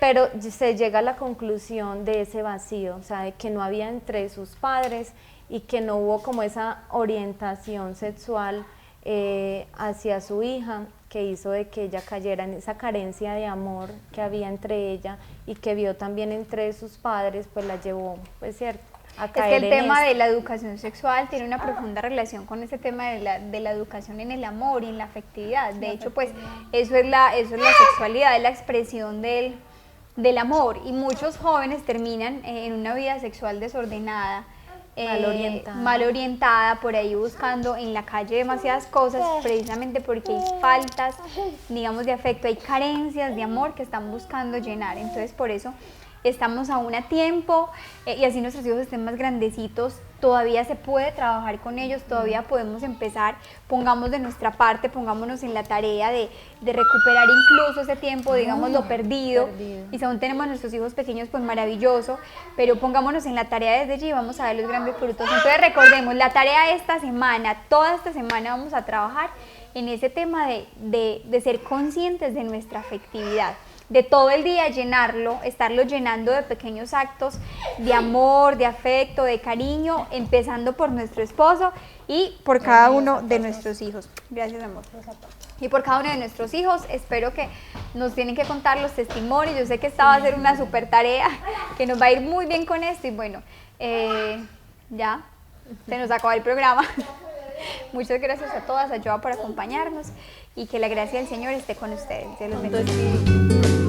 pero se llega a la conclusión de ese vacío, o sea, de que no había entre sus padres y que no hubo como esa orientación sexual hacia su hija, que hizo de que ella cayera en esa carencia de amor que había entre ella y que vio también entre sus padres, pues la llevó, pues cierto, a caer es que el tema esto. de la educación sexual tiene una profunda relación con ese tema de la educación en el amor y en la afectividad. De hecho, pues eso es la sexualidad, es la expresión del amor, y muchos jóvenes terminan en una vida sexual desordenada, mal orientada, por ahí buscando en la calle demasiadas cosas, precisamente porque hay faltas, digamos, de afecto, hay carencias de amor que están buscando llenar. Entonces, por eso estamos aún a tiempo, y así nuestros hijos estén más grandecitos, todavía se puede trabajar con ellos, todavía podemos empezar, pongamos de nuestra parte, pongámonos en la tarea de recuperar incluso ese tiempo, digamos, lo perdido, y si aún tenemos a nuestros hijos pequeños, pues maravilloso, pero pongámonos en la tarea desde allí y vamos a ver los grandes frutos. Entonces recordemos, la tarea esta semana, toda esta semana vamos a trabajar en ese tema de ser conscientes de nuestra afectividad, de todo el día llenarlo, estarlo llenando de pequeños actos de amor, de afecto, de cariño, empezando por nuestro esposo y por cada uno de nuestros hijos. Gracias, amor. Y por cada uno de nuestros hijos, espero que nos tienen que contar los testimonios. Yo sé que esta va a ser una super tarea, que nos va a ir muy bien con esto, y bueno, ya se nos acabó el programa. Muchas gracias a todas, a Joa por acompañarnos, y que la gracia del Señor esté con ustedes. Dios los bendiga.